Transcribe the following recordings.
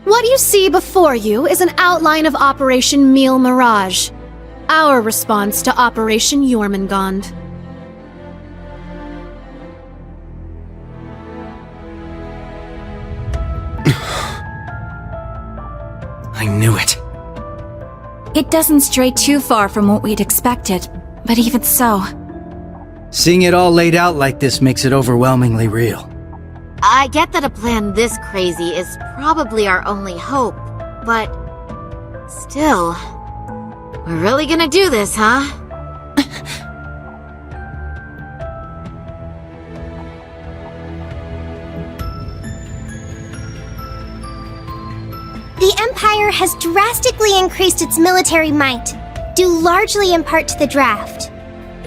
What you see before you is an outline of Operation Meal Mirage, our response to Operation Jormungand. I knew it. It doesn't stray too far from what we'd expected, but even so... Seeing it all laid out like this makes it overwhelmingly real. I get that a plan this crazy is probably our only hope, but... still... we're really gonna do this, huh? The Empire has drastically increased its military might, due largely in part to the draft.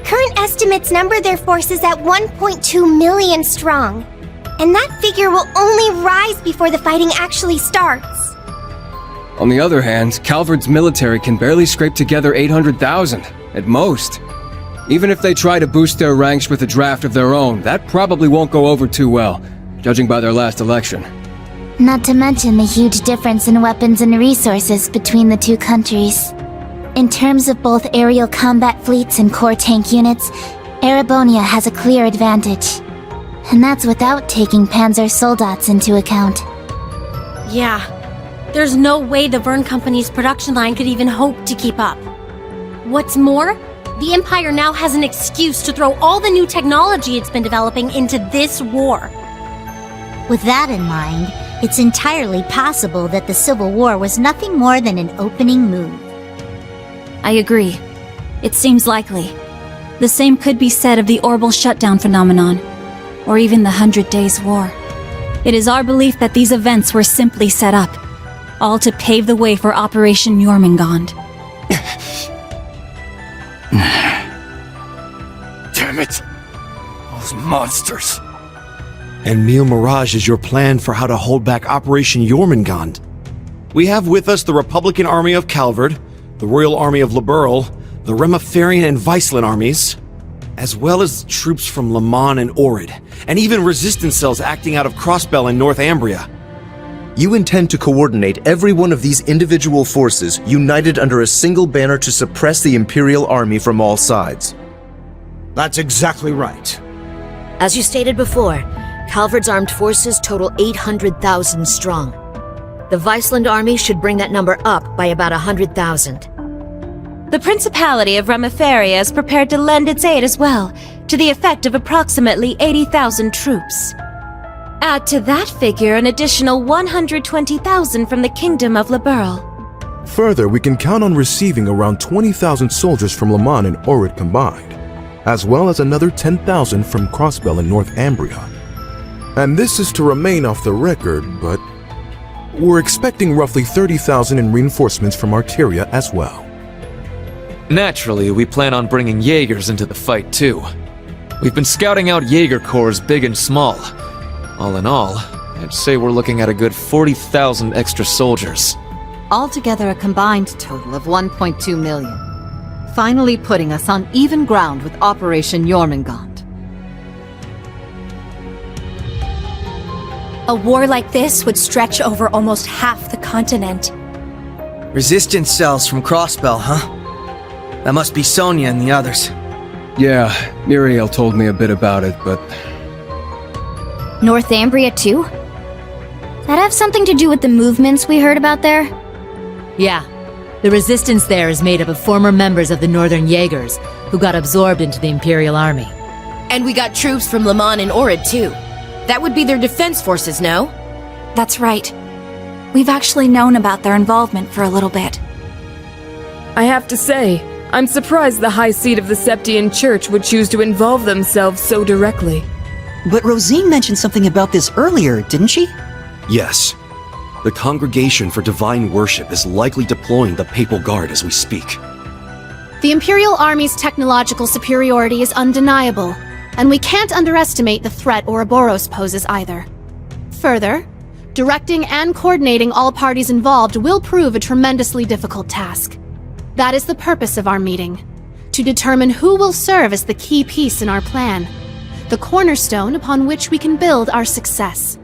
Current estimates number their forces at 1.2 million strong, and that figure will only rise before the fighting actually starts. On the other hand, Calvard's military can barely scrape together 800,000, at most. Even if they try to boost their ranks with a draft of their own, that probably won't go over too well, judging by their last election. Not to mention the huge difference in weapons and resources between the two countries. In terms of both aerial combat fleets and core tank units, Erebonia has a clear advantage. And that's without taking Panzer Soldats into account. Yeah. There's no way the Verne Company's production line could even hope to keep up. What's more, the Empire now has an excuse to throw all the new technology it's been developing into this war. With that in mind, it's entirely possible that the Civil War was nothing more than an opening move. I agree. It seems likely. The same could be said of the Orbital Shutdown phenomenon, or even the 100 Days War. It is our belief that these events were simply set up, all to pave the way for Operation Jormungand. Damn it! Those monsters! And Meal Mirage is your plan for how to hold back Operation Jormungand. We have with us the Republican Army of Calvard, the Royal Army of Liberl, the Remiferian and Viceland armies, as well as troops from Le Mans and Orid, and even resistance cells acting out of Crossbell in Northumbria. You intend to coordinate every one of these individual forces united under a single banner to suppress the Imperial Army from all sides. That's exactly right. As you stated before, Calvard's armed forces total 800,000 strong. The Viceland army should bring that number up by about 100,000. The Principality of Remiferia is prepared to lend its aid as well, to the effect of approximately 80,000 troops. Add to that figure an additional 120,000 from the Kingdom of Liberl. Further, we can count on receiving around 20,000 soldiers from Le Mans and Orid combined, as well as another 10,000 from Crossbell in Northumbria. And this is to remain off the record, but we're expecting roughly 30,000 in reinforcements from Arteria as well. Naturally, we plan on bringing Jaegers into the fight too. We've been scouting out Jaeger corps big and small. All in all, I'd say we're looking at a good 40,000 extra soldiers. Altogether a combined total of 1.2 million. Finally putting us on even ground with Operation Jormungand. A war like this would stretch over almost half the continent. Resistance cells from Crossbell, huh? That must be Sonia and the others. Yeah, Muriel told me a bit about it, but... Northumbria too? That have something to do with the movements we heard about there? Yeah. The resistance there is made up of former members of the Northern Jaegers, who got absorbed into the Imperial Army. And we got troops from Le Mans and Orid too. That would be their defense forces, no? That's right. We've actually known about their involvement for a little bit. I have to say, I'm surprised the High Seat of the Septian Church would choose to involve themselves so directly. But Rosine mentioned something about this earlier, didn't she? Yes. The Congregation for Divine Worship is likely deploying the Papal Guard as we speak. The Imperial Army's technological superiority is undeniable, and we can't underestimate the threat Ouroboros poses either. Further, directing and coordinating all parties involved will prove a tremendously difficult task. That is the purpose of our meeting, to determine who will serve as the key piece in our plan, the cornerstone upon which we can build our success.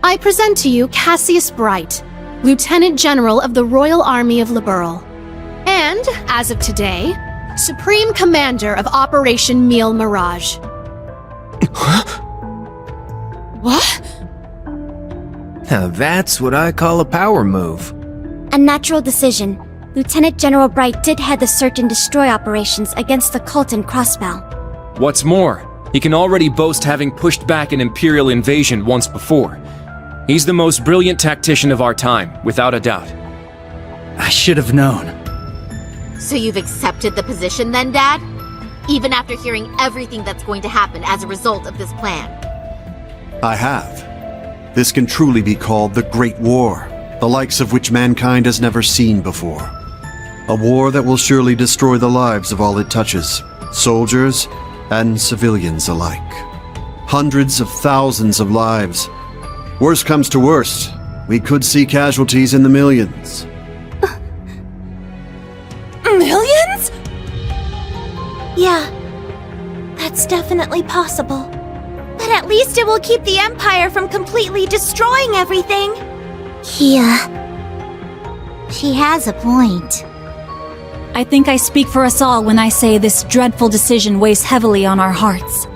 I present to you Cassius Bright, Lieutenant General of the Royal Army of Liberl. And, as of today, Supreme Commander of Operation Meal Mirage. What? Now that's what I call a power move. A natural decision. Lieutenant General Bright did head the search and destroy operations against the cult in Crossbell. What's more, he can already boast having pushed back an Imperial invasion once before. He's the most brilliant tactician of our time, without a doubt. I should have known. So you've accepted the position then, Dad? Even after hearing everything that's going to happen as a result of this plan? I have. This can truly be called the Great War, the likes of which mankind has never seen before. A war that will surely destroy the lives of all it touches, soldiers and civilians alike. Hundreds of thousands of lives. Worst comes to worst, we could see casualties in the millions. Millions? Yeah, that's definitely possible. But at least it will keep the Empire from completely destroying everything. Yeah. She has a point. I think I speak for us all when I say this dreadful decision weighs heavily on our hearts.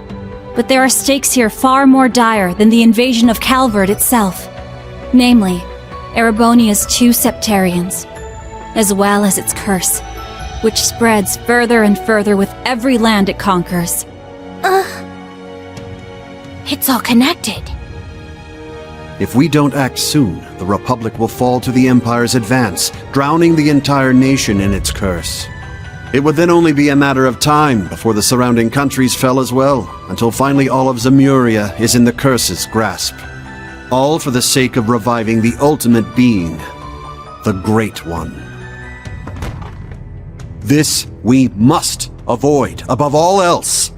But there are stakes here far more dire than the invasion of Calvard itself. Namely, Erebonia's 2 septarians, as well as its curse, which spreads further and further with every land it conquers. It's all connected. If we don't act soon, the Republic will fall to the Empire's advance, drowning the entire nation in its curse. It would then only be a matter of time before the surrounding countries fell as well, until finally all of Zemuria is in the curse's grasp. All for the sake of reviving the ultimate being, the Great One. This we must avoid above all else.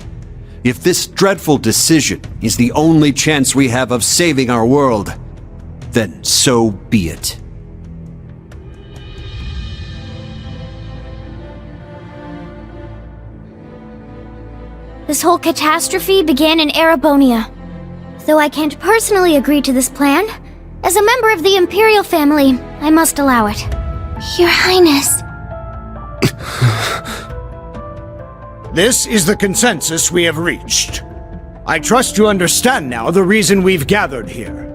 If this dreadful decision is the only chance we have of saving our world, then so be it. This whole catastrophe began in Erebonia. Though I can't personally agree to this plan, as a member of the Imperial family, I must allow it. Your Highness. This is the consensus we have reached. I trust you understand now the reason we've gathered here.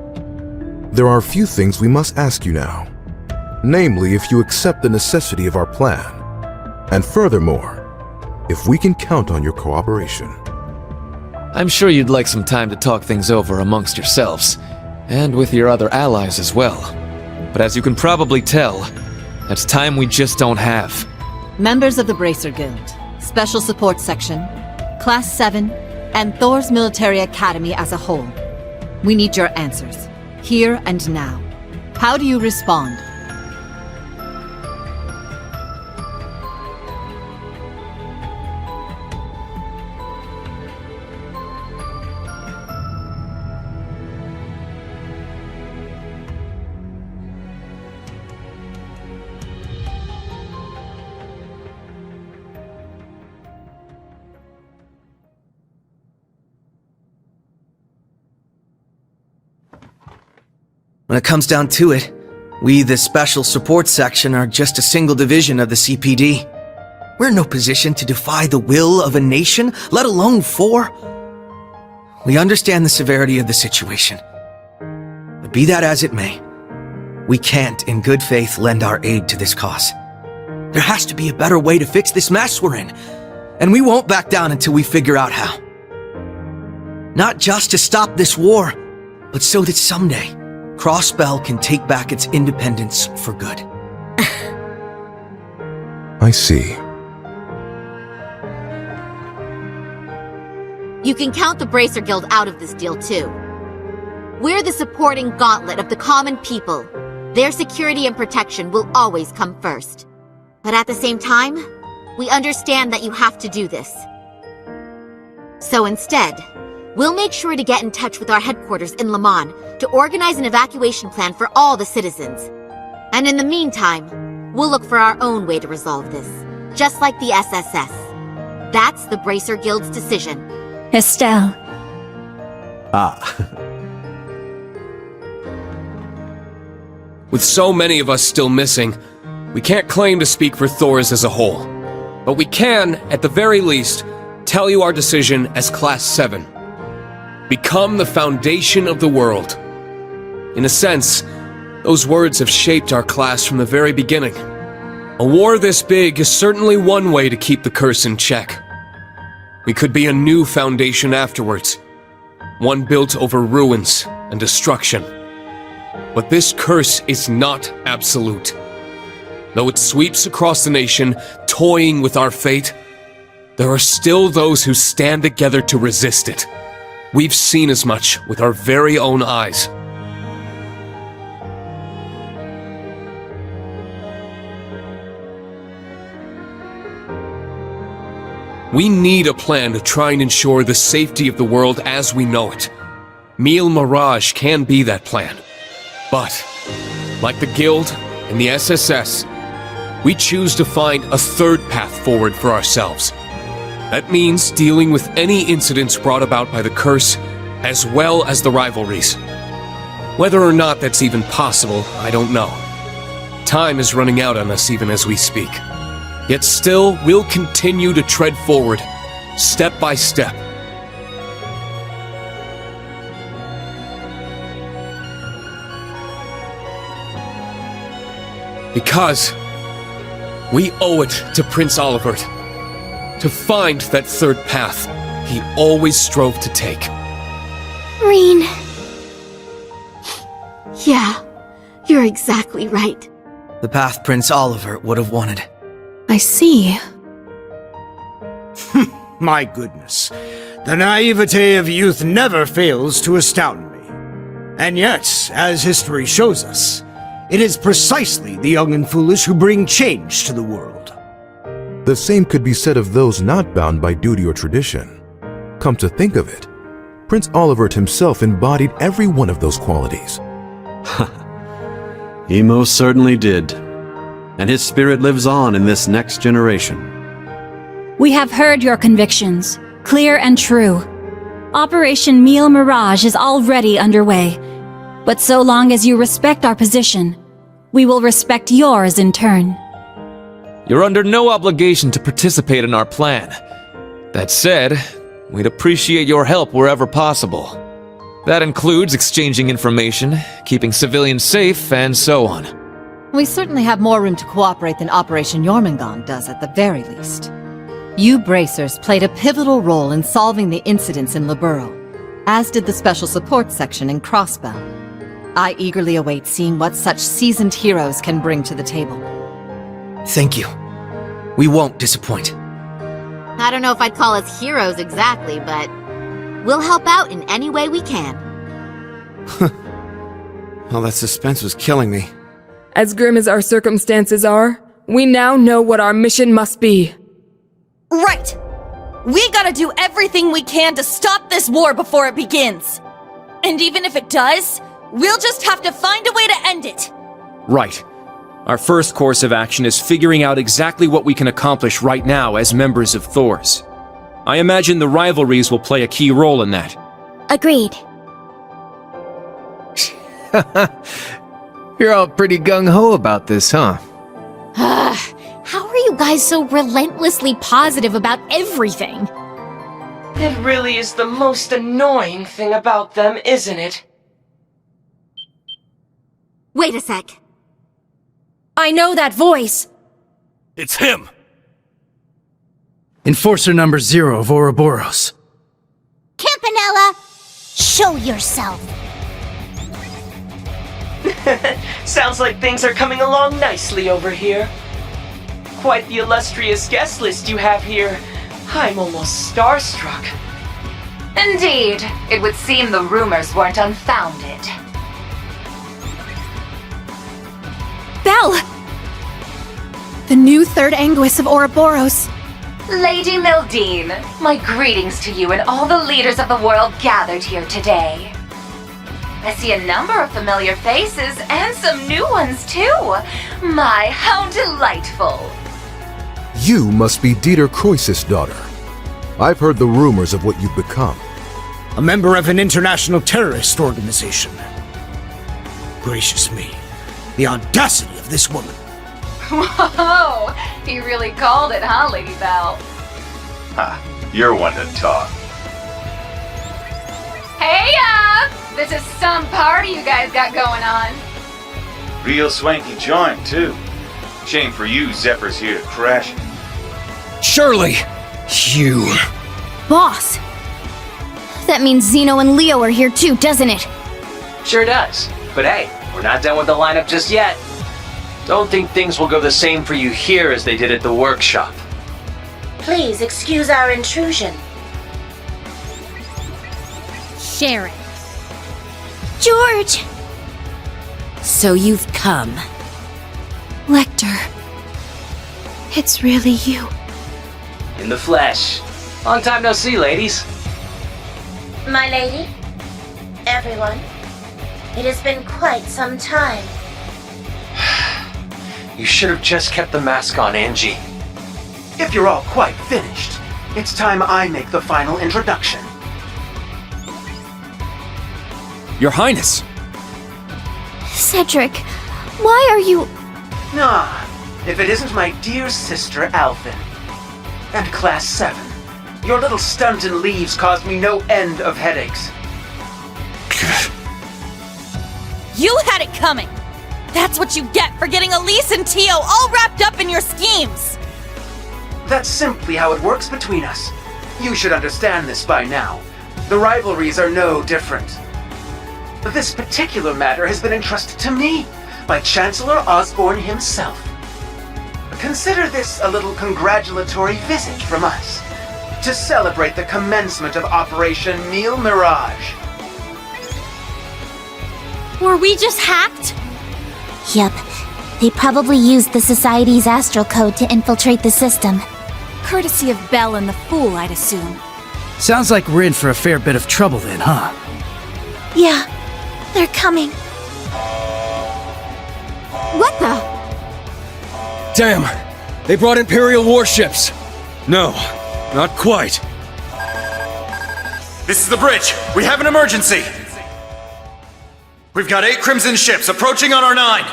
There are a few things we must ask you now. Namely, if you accept the necessity of our plan. And furthermore, if we can count on your cooperation. I'm sure you'd like some time to talk things over amongst yourselves, and with your other allies as well. But as you can probably tell, that's time we just don't have. Members of the Bracer Guild, Special Support Section, Class 7, and Thor's Military Academy as a whole. We need your answers, here and now. How do you respond? When it comes down to it, we, the Special Support Section, are just a single division of the CPD. We're in no position to defy the will of a nation, let alone 4. We understand the severity of the situation. But be that as it may, we can't, in good faith, lend our aid to this cause. There has to be a better way to fix this mess we're in, and we won't back down until we figure out how. Not just to stop this war, but so that someday, Crossbell can take back its independence for good. I see. You can count the Bracer Guild out of this deal, too. We're the supporting gauntlet of the common people. Their security and protection will always come first. But at the same time, we understand that you have to do this. So instead, we'll make sure to get in touch with our headquarters in Le Mans to organize an evacuation plan for all the citizens. And in the meantime, we'll look for our own way to resolve this, just like the SSS. That's the Bracer Guild's decision. Estelle. Ah. With so many of us still missing, we can't claim to speak for Thors as a whole. But we can, at the very least, tell you our decision as Class 7. Become the foundation of the world. In a sense, those words have shaped our class from the very beginning. A war this big is certainly one way to keep the curse in check. We could be a new foundation afterwards, one built over ruins and destruction. But this curse is not absolute. Though it sweeps across the nation, toying with our fate, there are still those who stand together to resist it. We've seen as much with our very own eyes. We need a plan to try and ensure the safety of the world as we know it. Mille Mirage can be that plan. But, like the Guild and the SSS, we choose to find a third path forward for ourselves. That means dealing with any incidents brought about by the curse, as well as the rivalries. Whether or not that's even possible, I don't know. Time is running out on us even as we speak. Yet still, we'll continue to tread forward, step by step. Because we owe it to Prince Olivert to find that third path he always strove to take. Reen. Yeah, you're exactly right. The path Prince Olivert would have wanted. I see. My goodness. The naivete of youth never fails to astound me. And yet, as history shows us, it is precisely the young and foolish who bring change to the world. The same could be said of those not bound by duty or tradition. Come to think of it, Prince Olivert himself embodied every one of those qualities. He most certainly did. And his spirit lives on in this next generation. We have heard your convictions, clear and true. Operation Mille Mirage is already underway. But so long as you respect our position, we will respect yours in turn. You're under no obligation to participate in our plan. That said, we'd appreciate your help wherever possible. That includes exchanging information, keeping civilians safe, and so on. We certainly have more room to cooperate than Operation Jormungand does at the very least. You Bracers played a pivotal role in solving the incidents in Laburo, as did the Special Support Section in Crossbell. I eagerly await seeing what such seasoned heroes can bring to the table. Thank you. We won't disappoint. I don't know if I'd call us heroes exactly, but we'll help out in any way we can. Well, that suspense was killing me. As grim as our circumstances are, we now know what our mission must be. Right! We gotta do everything we can to stop this war before it begins! And even if it does, we'll just have to find a way to end it! Right. Our first course of action is figuring out exactly what we can accomplish right now as members of Thors. I imagine the rivalries will play a key role in that. Agreed. You're all pretty gung-ho about this, huh? How are you guys so relentlessly positive about everything? It really is the most annoying thing about them, isn't it? Wait a sec. I know that voice! It's him! Enforcer number 0 of Ouroboros. Campanella, show yourself. Sounds like things are coming along nicely over here. Quite the illustrious guest list you have here. I'm almost starstruck. Indeed, it would seem the rumors weren't unfounded. Belle! The new third Anguis of Ouroboros. Lady Mildine, my greetings to you and all the leaders of the world gathered here today. I see a number of familiar faces and some new ones too. My, how delightful. You must be Dieter Croesus' daughter. I've heard the rumors of what you've become. A member of an international terrorist organization. Gracious me. The audacity of this woman. Whoa! He really called it, huh, Lady Bell? Ha, you're one to talk. Hey, this is some party you guys got going on. Real swanky joint, too. Shame for you, Zephyr's here to crash it. Shirley! You... Boss! That means Xeno and Leo are here too, doesn't it? Sure does. But hey, we're not done with the lineup just yet. Don't think things will go the same for you here as they did at the workshop. Please excuse our intrusion. Sharon. George! So you've come. Lechter. It's really you. In the flesh. Long time no see, ladies. My lady, everyone, it has been quite some time. You should have just kept the mask on, Angie. If you're all quite finished, it's time I make the final introduction. Your Highness! Cedric, why are you... Nah, if it isn't my dear sister Alphen. And Class 7. Your little stunt in leaves caused me no end of headaches. You had it coming! That's what you get for getting Elise and Tio all wrapped up in your schemes! That's simply how it works between us. You should understand this by now. The rivalries are no different. This particular matter has been entrusted to me by Chancellor Osborne himself. Consider this a little congratulatory visit from us to celebrate the commencement of Operation Meal Mirage. Were we just hacked? Yep. They probably used the Society's astral code to infiltrate the system. Courtesy of Bell and the Fool, I'd assume. Sounds like we're in for a fair bit of trouble then, huh? Yeah, they're coming. What the? Damn! They brought Imperial warships! No, not quite. This is the bridge! We have an emergency! We've got 8 Crimson ships approaching on our 9!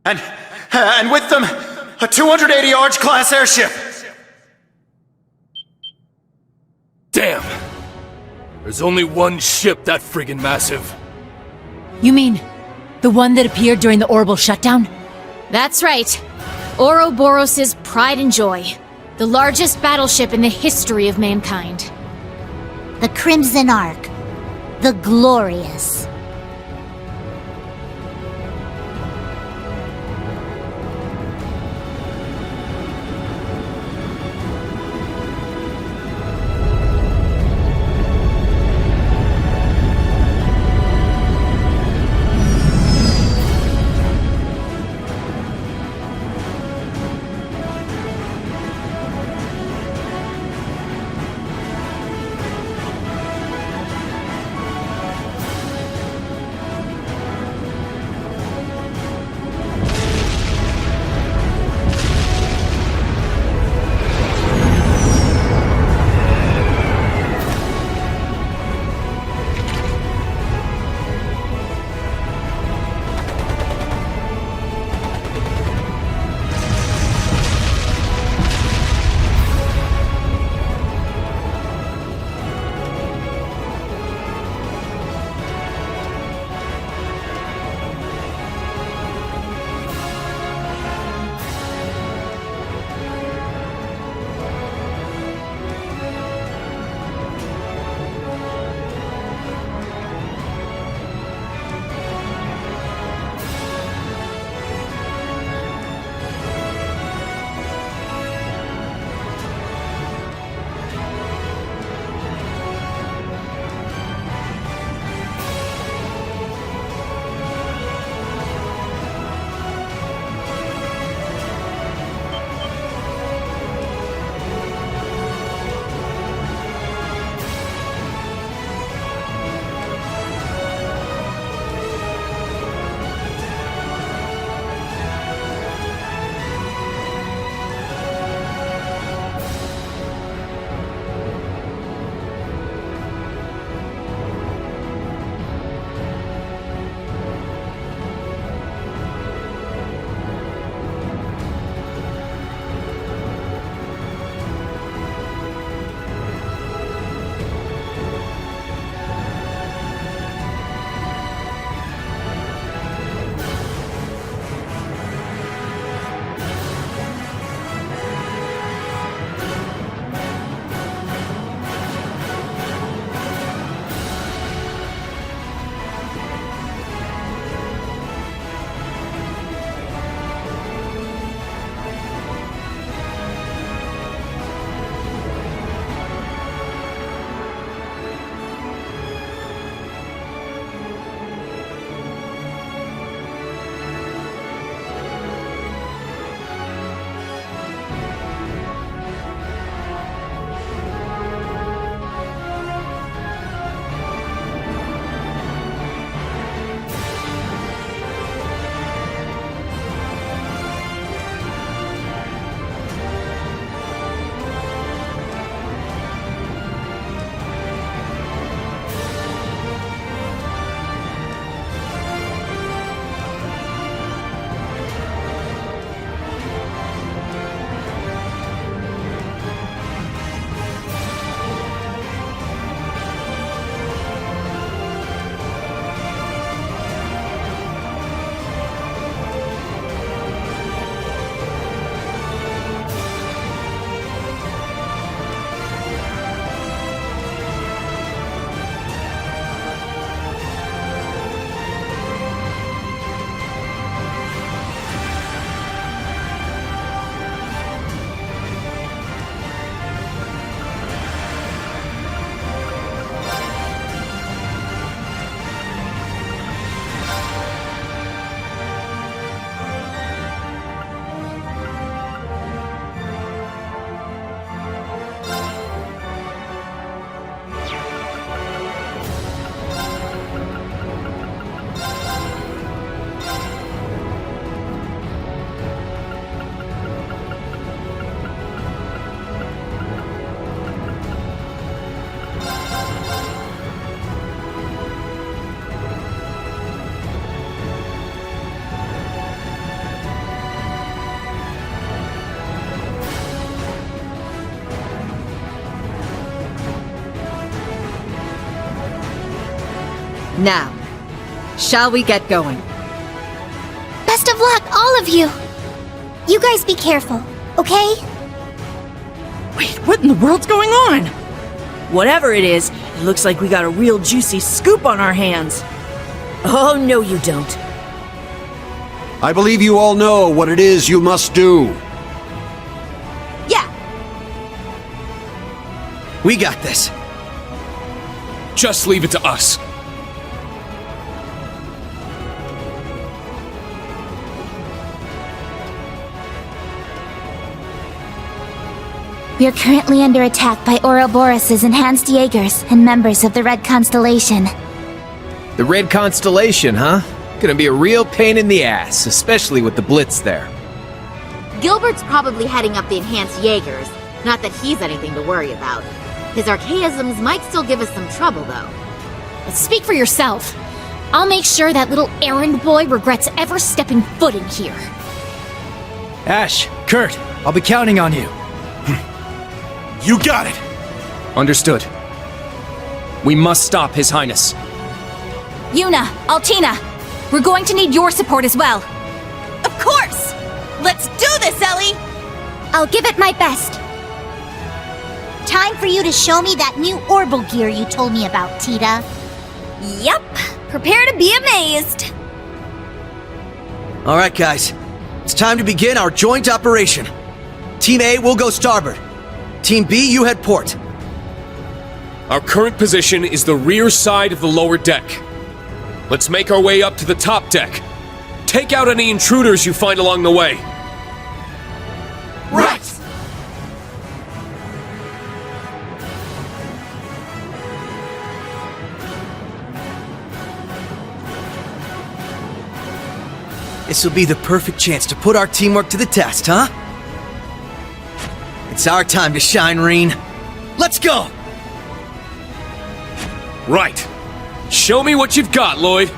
And with them, a 280 Arch-class airship! Damn! There's only one ship that friggin' massive. You mean the one that appeared during the orbital shutdown? That's right. Ouroboros' pride and joy. The largest battleship in the history of mankind. The Crimson Ark. The Glorious. Now, shall we get going? Best of luck, all of you! You guys be careful, okay? Wait, what in the world's going on? Whatever it is, it looks like we got a real juicy scoop on our hands. Oh, no you don't. I believe you all know what it is you must do. Yeah. We got this. Just leave it to us. We are currently under attack by Ouroboros' enhanced Jaegers and members of the Red Constellation. The Red Constellation, huh? Gonna be a real pain in the ass, especially with the Blitz there. Gilbert's probably heading up the enhanced Jaegers. Not that he's anything to worry about. His archaisms might still give us some trouble, though. Speak for yourself. I'll make sure that little errand boy regrets ever stepping foot in here. Ash, Kurt, I'll be counting on you. You got it! Understood. We must stop His Highness. Yuna, Altina, we're going to need your support as well. Of course! Let's do this, Ellie! I'll give it my best. Time for you to show me that new orbital gear you told me about, Tita. Yep. Prepare to be amazed. Alright, guys. It's time to begin our joint operation. Team A will go starboard. Team B, you head port. Our current position is the rear side of the lower deck. Let's make our way up to the top deck. Take out any intruders you find along the way. Right! This will be the perfect chance to put our teamwork to the test, huh? It's our time to shine, Reen. Let's go! Right. Show me what you've got, Lloyd.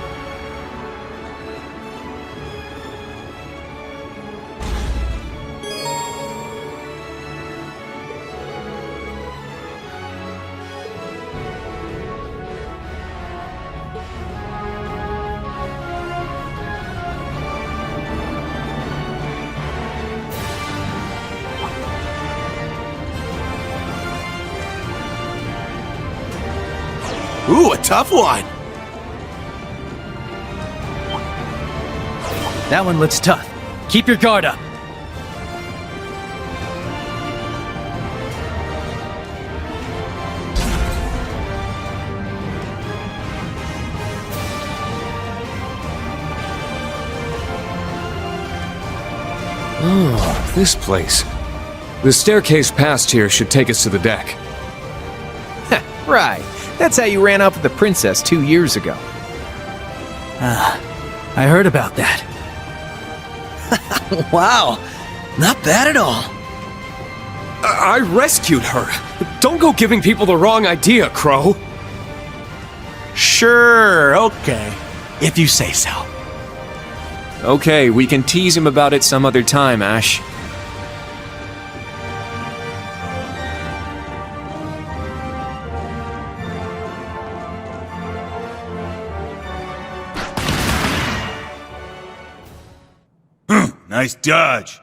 Ooh, a tough one. That one looks tough. Keep your guard up. Oh, this place. The staircase past here should take us to the deck. Right. That's how you ran off with the princess 2 years ago. I heard about that. Wow. Not bad at all. I rescued her. Don't go giving people the wrong idea, Crow. Sure, okay. If you say so. Okay, we can tease him about it some other time, Ash. Nice dodge.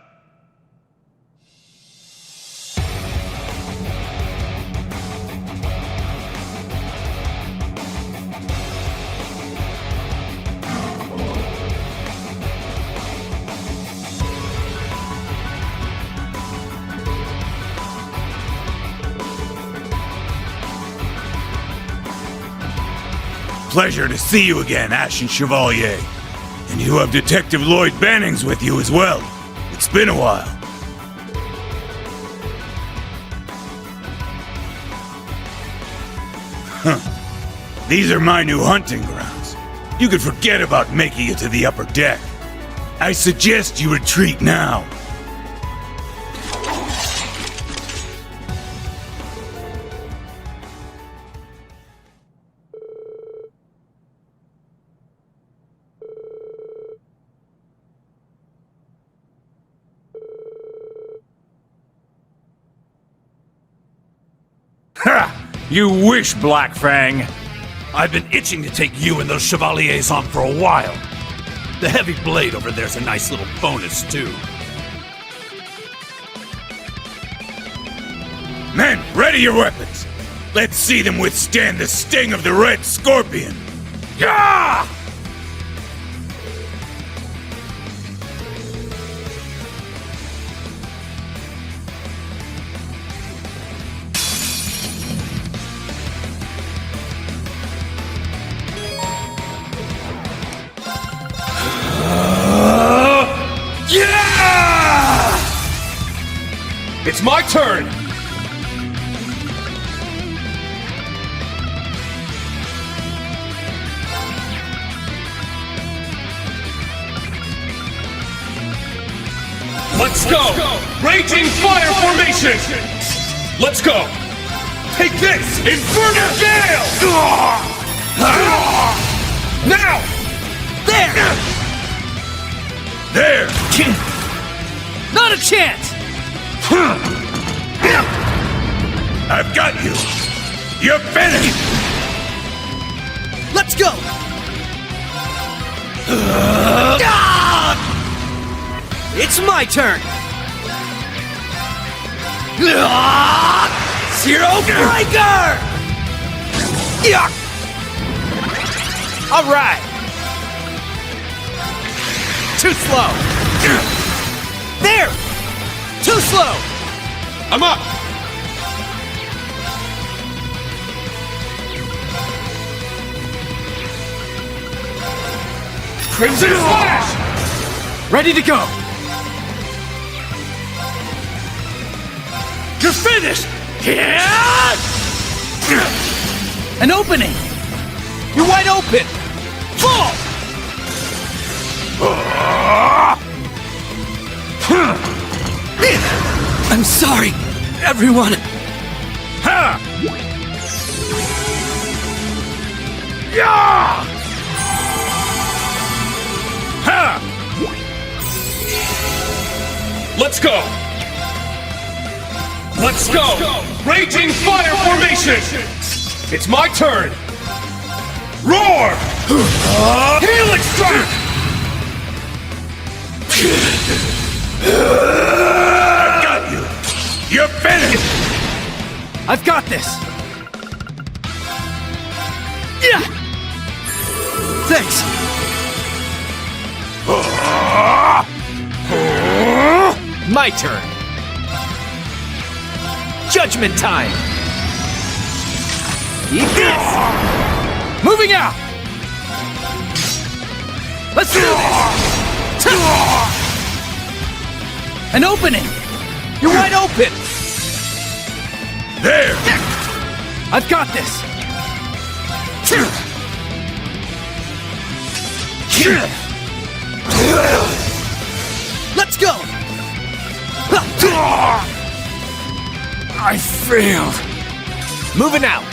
Pleasure to see you again, Ashen Chevalier. And you have Detective Lloyd Bannings with you as well. It's been a while. Huh. These are my new hunting grounds. You could forget about making it to the upper deck. I suggest you retreat now. Ha! You wish, Black Fang! I've been itching to take you and those chevaliers on for a while. The heavy blade over there's a nice little bonus, too. Men, ready your weapons! Let's see them withstand the sting of the Red Scorpion! Gah! Yeah! It's my turn! Let's go! Raging fire formation! Let's go! Take this! Infernal Gale! Now! There! There! Not a chance! I've got you! You're finished! Let's go! It's my turn! Zero Kreuger! Alright! Too slow! There! Too slow! I'm up! Crimson Flash! Ready to go! You're finished! An opening! You're wide open! Fall! I'm sorry, everyone! Ha! Yeah! Ha! Let's go! Let's go! Raging fire formation! It's my turn! Roar! Helix strike! I've got you! You're finished! I've got this! Yeah! Thanks! My turn! Judgment time! Eat this! Moving out! Let's do this! An opening! You're wide open! There! I've got this! Let's go! I failed! Moving out!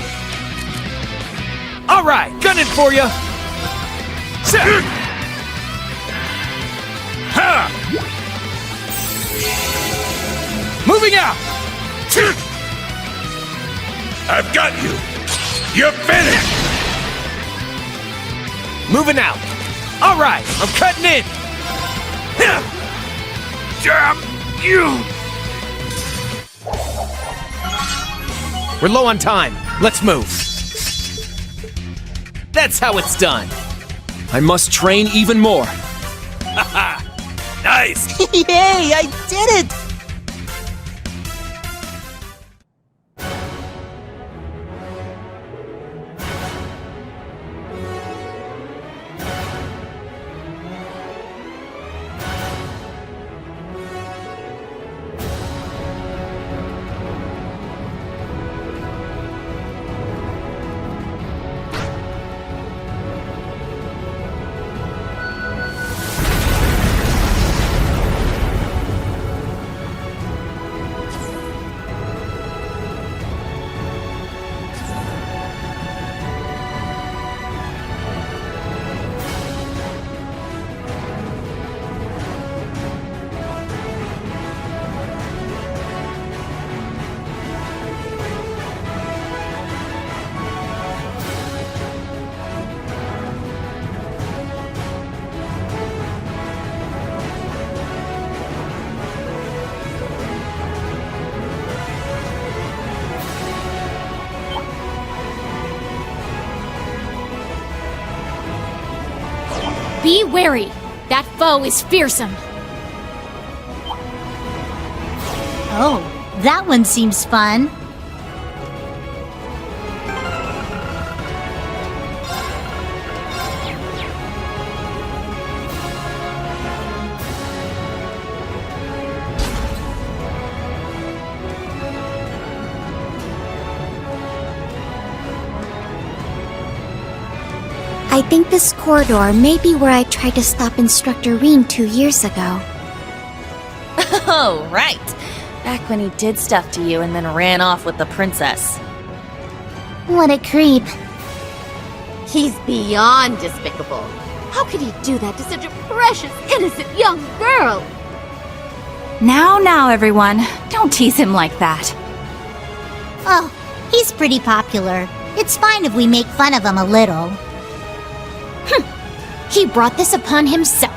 Alright, gunning for you! Ha! Moving out! I've got you! You're finished! Moving out! Alright, I'm cutting in! Damn you! We're low on time. Let's move. That's how it's done. I must train even more. Nice! Yay, I did it! Be wary. That foe is fearsome. Oh, that one seems fun. I think this corridor may be where I tried to stop Instructor Reen 2 years ago. Oh, right. Back when he did stuff to you and then ran off with the princess. What a creep. He's beyond despicable. How could he do that to such a precious, innocent young girl? Now, everyone. Don't tease him like that. Oh, he's pretty popular. It's fine if we make fun of him a little. He brought this upon himself.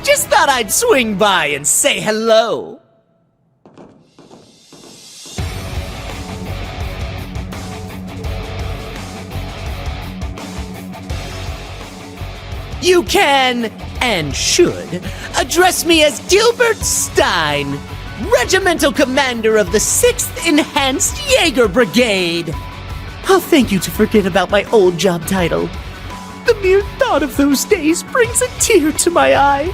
Just thought I'd swing by and say hello. You can, and should, address me as Gilbert Stein, Regimental Commander of the 6th Enhanced Jaeger Brigade. I'll thank you to forget about my old job title. The mere thought of those days brings a tear to my eye.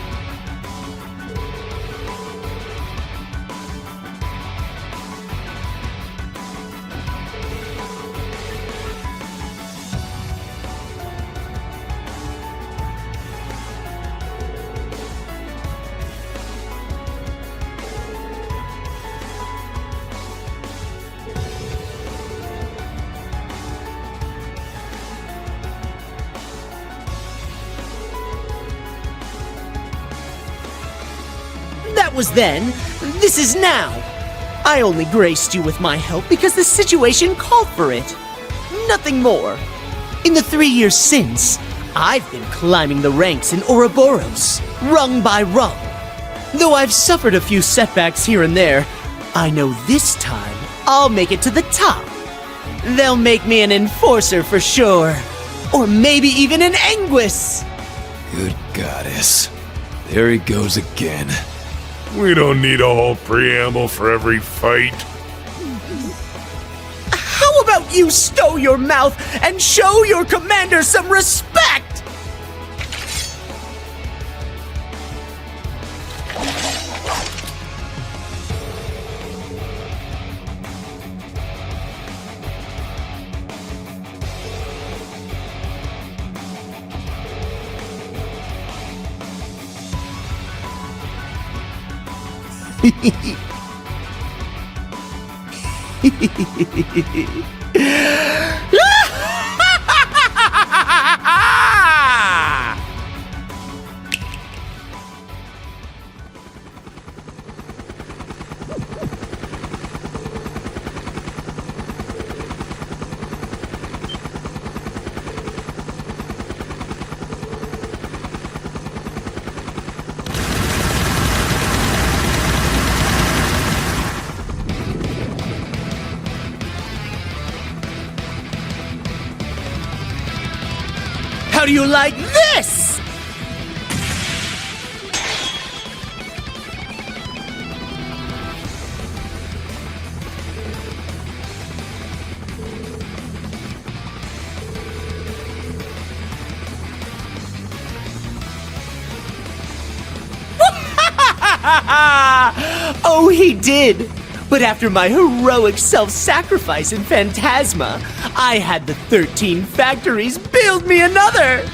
That was then, this is now. I only graced you with my help because the situation called for it. Nothing more. In the 3 years since, I've been climbing the ranks in Ouroboros, rung by rung. Though I've suffered a few setbacks here and there, I know this time I'll make it to the top. They'll make me an enforcer for sure. Or maybe even an Anguis. Good goddess. There he goes again. We don't need a whole preamble for every fight. How about you stow your mouth and show your commander some respect? How do you like this? Oh, he did. But after my heroic self-sacrifice in Phantasma, I had the 13 factories build me another.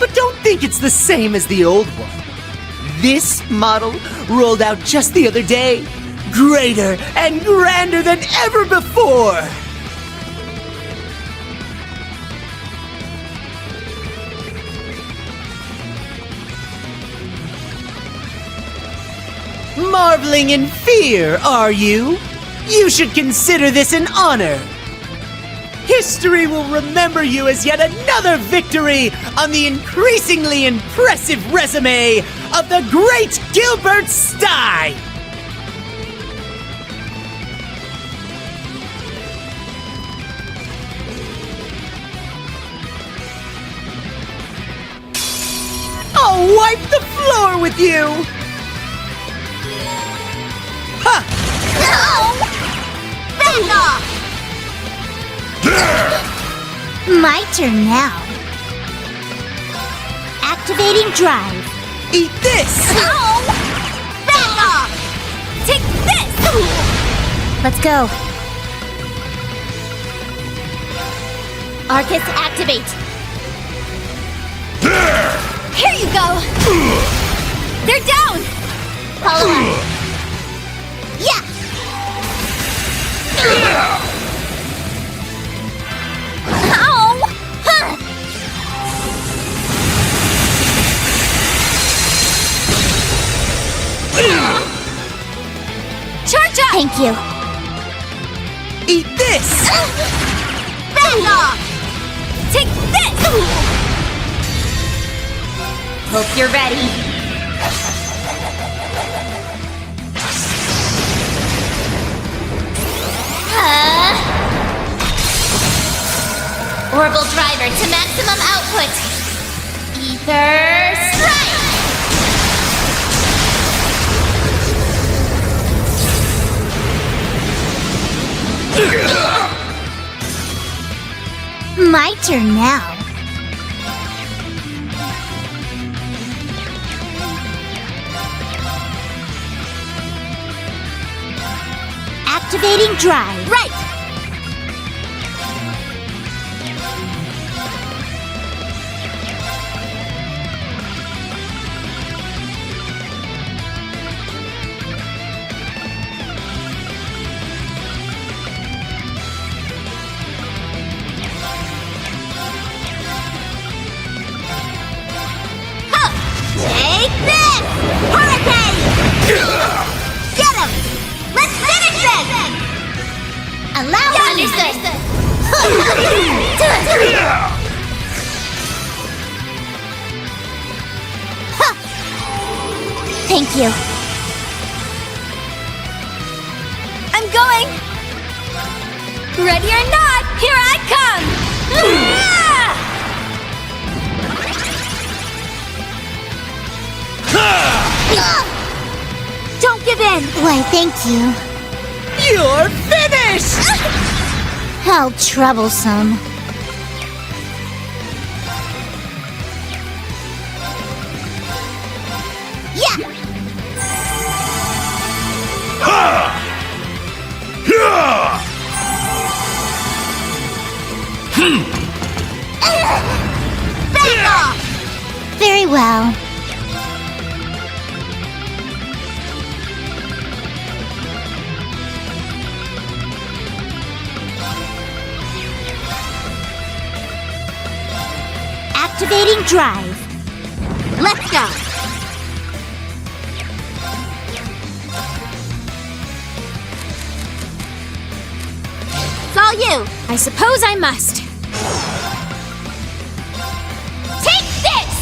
But don't think it's the same as the old one. this model rolled out just the other day. Greater and grander than ever before! Marveling in fear, are you? You should consider this an honor. History will remember you as yet another victory on the increasingly impressive resume of the great Gilbert Stein! I'll wipe the floor with you! Ha! No! Back off! My turn now. Activating drive. Eat this! Ow! Back off! Take this! Let's go. Arcus, activate! Here you go! They're down! Follow up! Yeah! Ow! Huh. Charge up! Thank you. Eat this! Back off! Take this! Hope you're ready. Orbital driver to maximum output. Ether strike! My turn now. Activating drive. Right! Take this! Hurricane! Get him! Let's finish this! Allow me! Understood! Thank you. I'm going! Ready or not, here I come! Don't give in! Why, thank you. You're finished! How troublesome. Yeah! Back off! Very well. Activating drive. Let's go! It's all you! I suppose I must. Take this!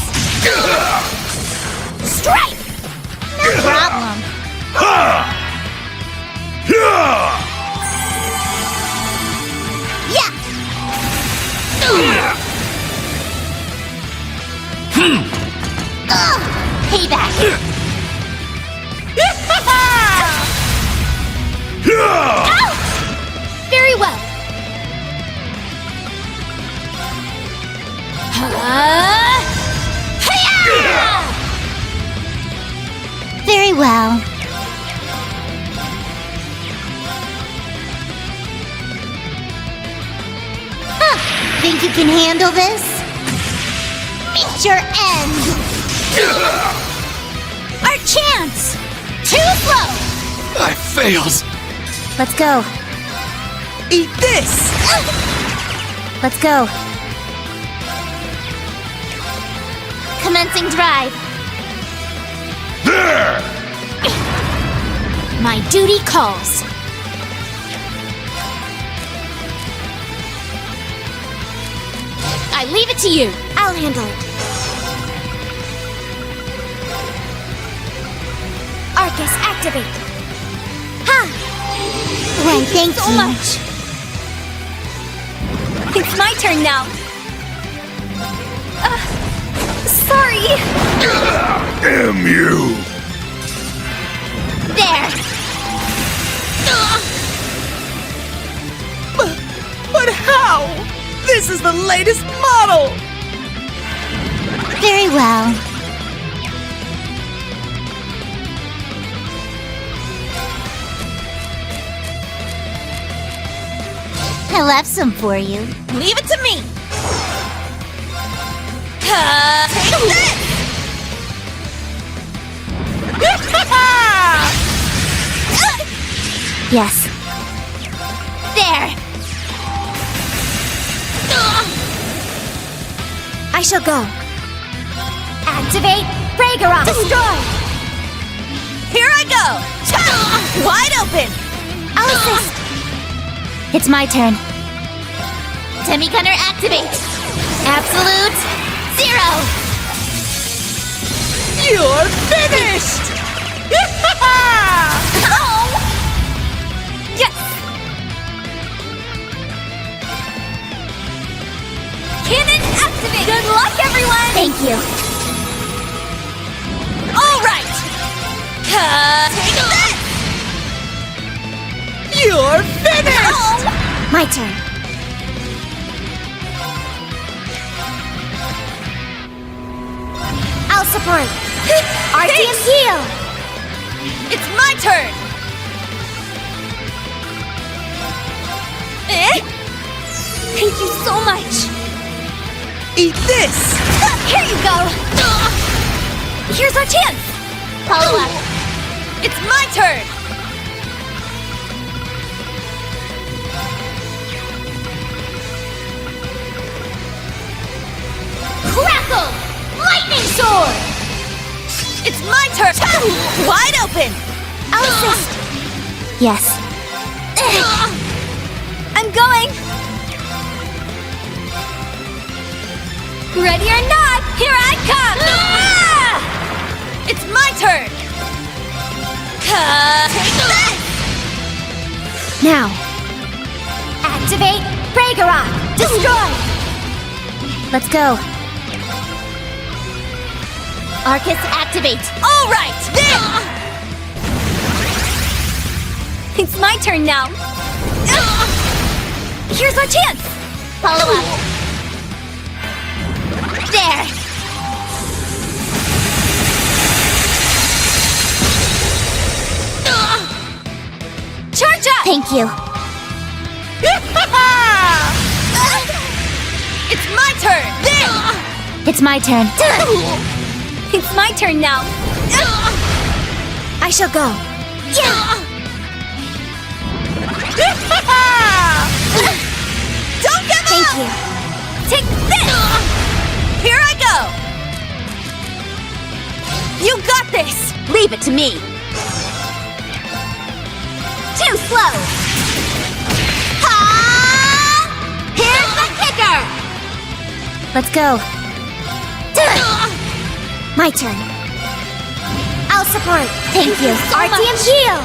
Strike! No problem. Yeah! Payback! Ow! Very well. Very well. Think you can handle this? Meet your end! I chance! Too slow! I failed. Let's go. Eat this! Let's go. Commencing drive. There! My duty calls. I leave it to you. I'll handle it. Arcus, activate. Ha! Why, thank so you. much. It's my turn now. Sorry. Damn you! There! But how? This is the latest model! Very well. I left some for you. Leave it to me! Take this! Yes. There! I shall go. Activate Kreuger! Destroy! Here I go! Wide open! I'll assist! It's my turn. Semi-gunner activate! Absolute zero! You're finished! Oh! Yes! Cannon activate! Good luck, everyone! Thank you. All right! Take this! You're finished! Oh! My turn. I'll support. Arctic heal! It's my turn! Thank you so much! Eat this! Here you go! Here's our chance! Follow up! It's my turn! Crackle! Lightning sword! It's my turn! Wide open! I'll assist! Yes. I'm going! Ready or not, here I come! It's my turn! Take this! Now, activate Kreuger! Destroy! Let's go. Arcus activate! All right! There! It's my turn now! Here's our chance! Follow up! There! Charge up! Thank you. It's my turn! There! It's my turn. It's my turn now! I shall go. Don't give Thank up! you. Take this! Here I go! You got this! Leave it to me. Too slow. Ha! Here's the kicker. Let's go. My turn. I'll support. Thank you. Arctic heal!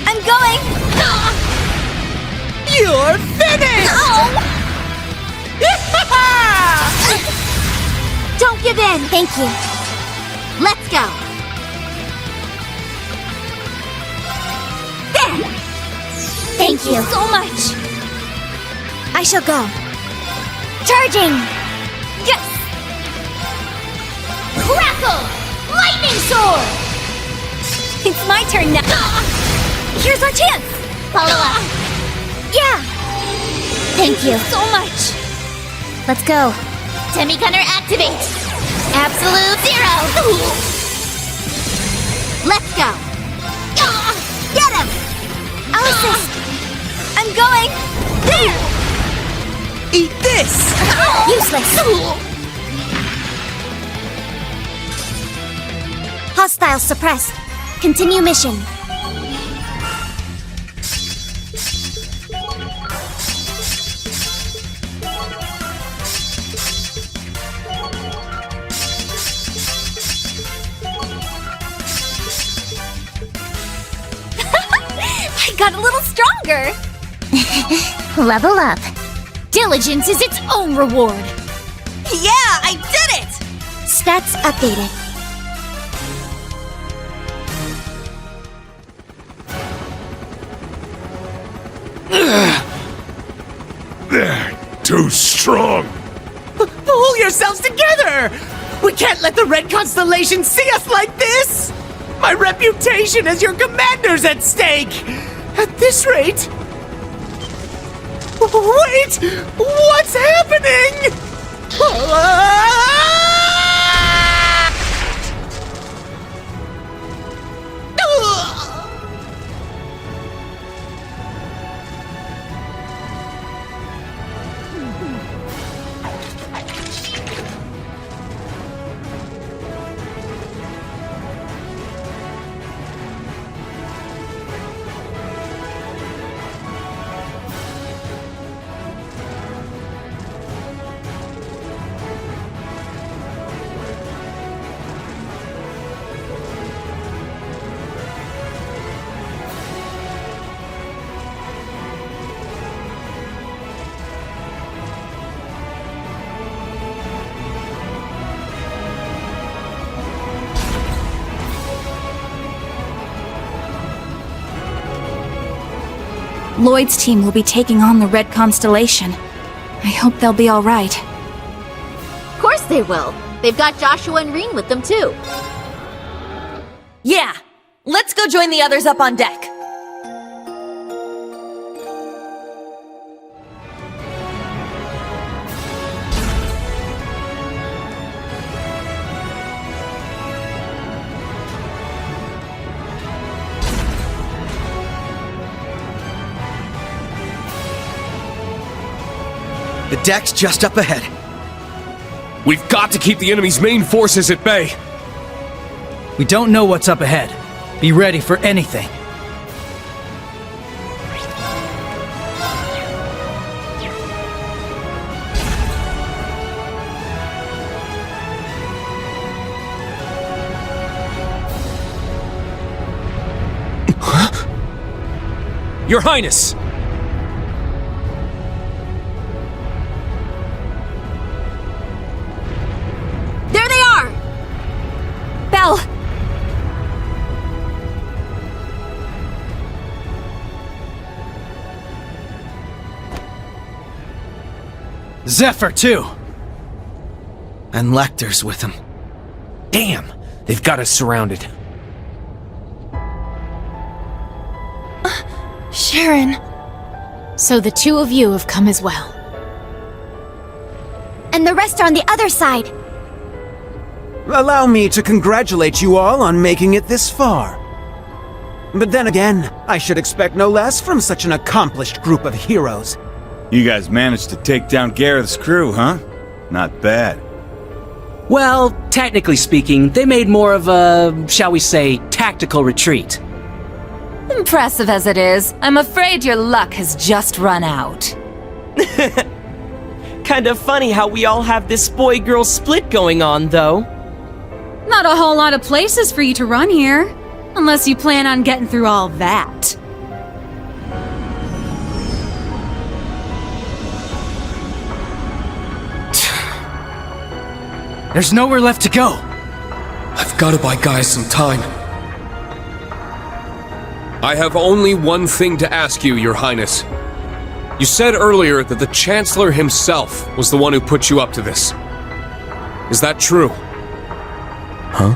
I'm going! You're finished! Don't give in. Thank you. Let's go. There. Thank you. So much! I shall go. Charging! Yes! Crackle! Lightning sword! It's my turn now! Here's our chance! Follow up. Yeah! Thank you. So much! Let's go. Semi-gunner activate! Absolute zero! go! Get him! I'll assist. I'm going. There! Eat this! Useless. Hostiles suppressed. Continue mission. I got a little stronger! Level up. Diligence is its own reward! Yeah, I did it! Stats updated. They're too strong. Pull yourselves together! We can't let the Red Constellation see us like this! My reputation as your commander's at stake! At this rate... Wait! What's happening? Lloyd's team will be taking on the Red Constellation. I hope they'll be alright. Of course they will. They've got Joshua and Reen with them too. Yeah, let's go join the others up on deck. The deck's just up ahead. We've got to keep the enemy's main forces at bay. We don't know what's up ahead. Be ready for anything. Your Highness! There they are! Belle! Zephyr, too! And Lechter's with him. Damn! They've got us surrounded. Sharon. So the two of you have come as well. And the rest are on the other side. Allow me to congratulate you all on making it this far. But then again, I should expect no less from such an accomplished group of heroes. You guys managed to take down Gareth's crew, huh? Not bad. Well, technically speaking, they made more of a, shall we say, tactical retreat. Impressive as it is, I'm afraid your luck has just run out. Kinda funny how we all have this boy-girl split going on, though. Not a whole lot of places for you to run here. Unless you plan on getting through all that. There's nowhere left to go. I've got to buy guys some time. I have only one thing to ask you, Your Highness. You said earlier that the Chancellor himself was the one who put you up to this. Is that true? Huh?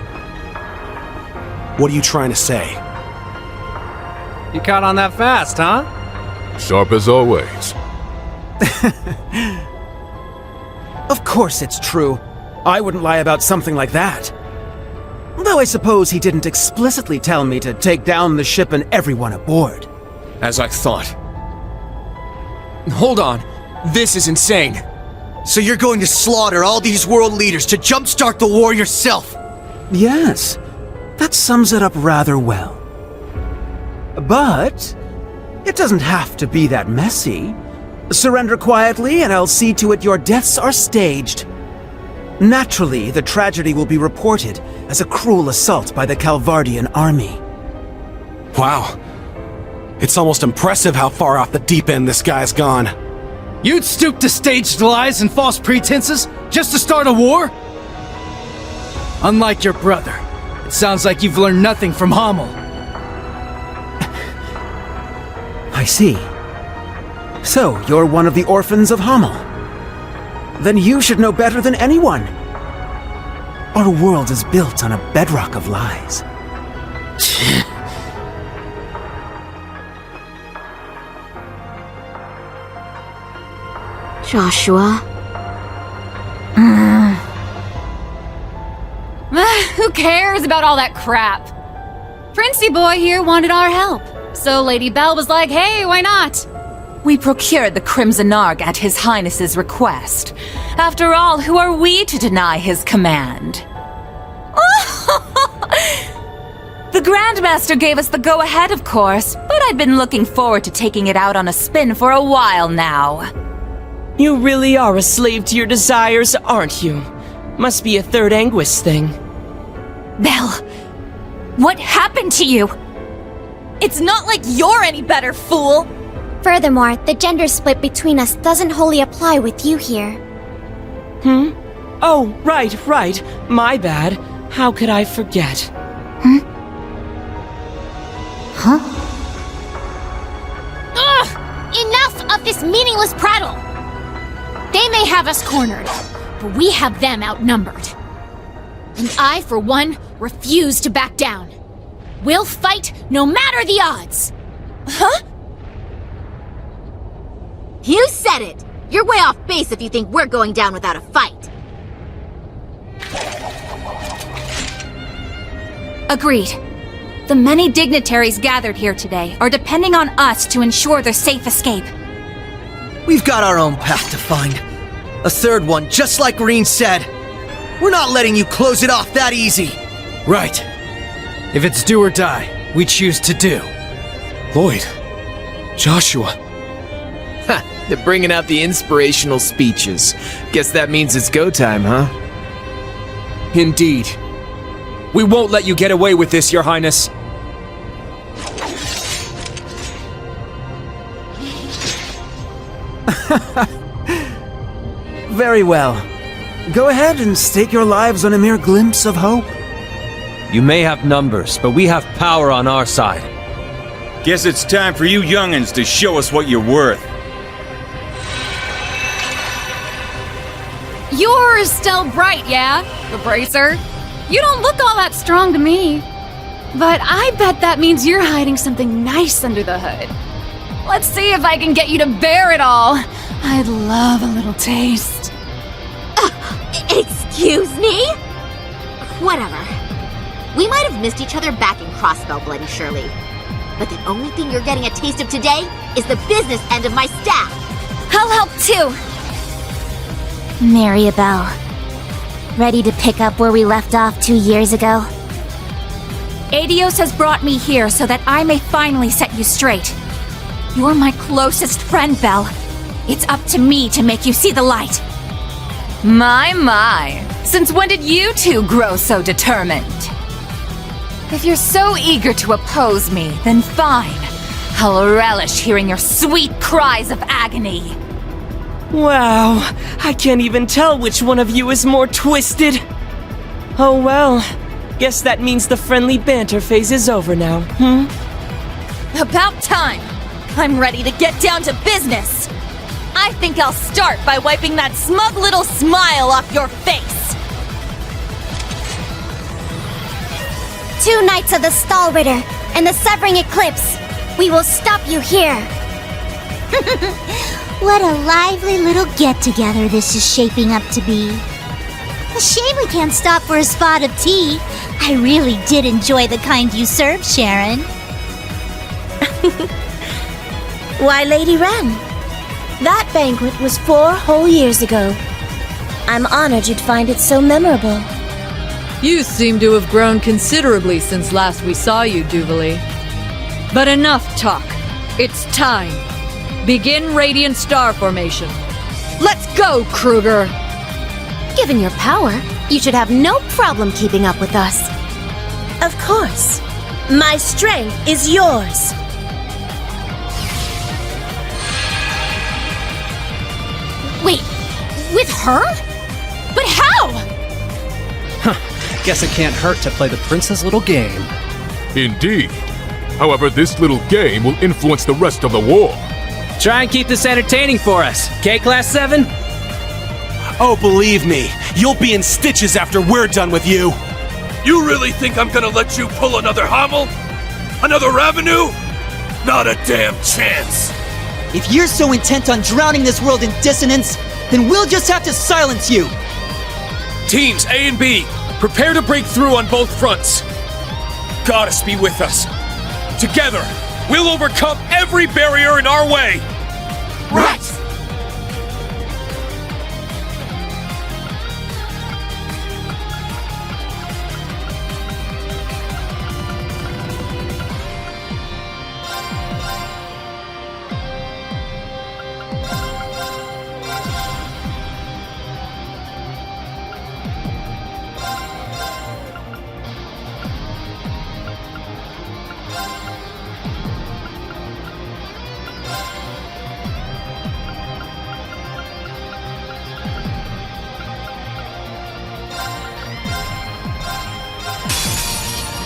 What are you trying to say? You caught on that fast, huh? Sharp as always. Of course it's true. I wouldn't lie about something like that. Though I suppose he didn't explicitly tell me to take down the ship and everyone aboard. As I thought. Hold on. This is insane. So you're going to slaughter all these world leaders to jumpstart the war yourself? Yes, that sums it up rather well. But it doesn't have to be that messy. Surrender quietly and I'll see to it your deaths are staged. Naturally, the tragedy will be reported as a cruel assault by the Calvardian army. Wow. It's almost impressive how far off the deep end this guy's gone. You'd stoop to staged lies and false pretenses just to start a war? Unlike your brother, it sounds like you've learned nothing from Hamel. I see. So, you're one of the orphans of Hamel. Then you should know better than anyone. Our world is built on a bedrock of lies. Joshua? Who cares about all that crap? Princey boy here wanted our help, so Lady Belle was like, hey, why not? We procured the Crimson Ark at His Highness's request. After all, who are we to deny his command? The Grandmaster gave us the go-ahead, of course, but I'd been looking forward to taking it out on a spin for a while now. You really are a slave to your desires, aren't you? Must be a third Anguis thing. Belle, what happened to you? It's not like you're any better, fool! Furthermore, the gender split between us doesn't wholly apply with you here. Oh, right. My bad. How could I forget? Ugh! Enough of this meaningless prattle! They may have us cornered, but we have them outnumbered. And I, for one, refuse to back down. We'll fight no matter the odds! Huh? You said it! You're way off base if you think we're going down without a fight. Agreed. The many dignitaries gathered here today are depending on us to ensure their safe escape. We've got our own path to find. A third one, just like Reen said. We're not letting you close it off that easy. Right. If it's do or die, we choose to do. Lloyd. Joshua. Ha! They're bringing out the inspirational speeches. Guess that means it's go time, huh? Indeed. We won't let you get away with this, Your Highness. Very well. Go ahead and stake your lives on a mere glimpse of hope. You may have numbers, but we have power on our side. Guess it's time for you young'uns to show us what you're worth. You're still bright, yeah? The bracer. You don't look all that strong to me. But I bet that means you're hiding something nice under the hood. Let's see if I can get you to bear it all. I'd love a little taste. Excuse me? Whatever. We might have missed each other back in Crossbell, Bloody Shirley. But the only thing you're getting a taste of today is the business end of my staff. I'll help too. Mariabell. Ready to pick up where we left off 2 years ago? Adios has brought me here so that I may finally set you straight. You're my closest friend, Belle. It's up to me to make you see the light. My. Since when did you two grow so determined? If you're so eager to oppose me, then fine. I'll relish hearing your sweet cries of agony. Wow, I can't even tell which one of you is more twisted. Oh well, guess that means the friendly banter phase is over now, About time! I'm ready to get down to business! I think I'll start by wiping that smug little smile off your face! 2 Knights of the Stall Ritter and the Severing Eclipse. We will stop you here. What a lively little get-together this is shaping up to be. Shame we can't stop for a spot of tea. I really did enjoy the kind you served, Sharon. Why, Lady Wren, that banquet was 4 whole years ago. I'm honored you'd find it so memorable. You seem to have grown considerably since last we saw you, Duvalie. But enough talk. It's time. Begin Radiant Star Formation. Let's go, Kreuger! Given your power, you should have no problem keeping up with us. Of course. My strength is yours. Wait, with her? But how? Guess it can't hurt to play the prince's little game. Indeed. However, this little game will influence the rest of the war. Try and keep this entertaining for us, okay, Class 7? Oh, believe me, you'll be in stitches after we're done with you. You really think I'm gonna let you pull another Hummel? Another revenue? Not a damn chance. If you're so intent on drowning this world in dissonance, then we'll just have to silence you! Teams A and B, prepare to break through on both fronts. Goddess be with us. Together, we'll overcome every barrier in our way. Right!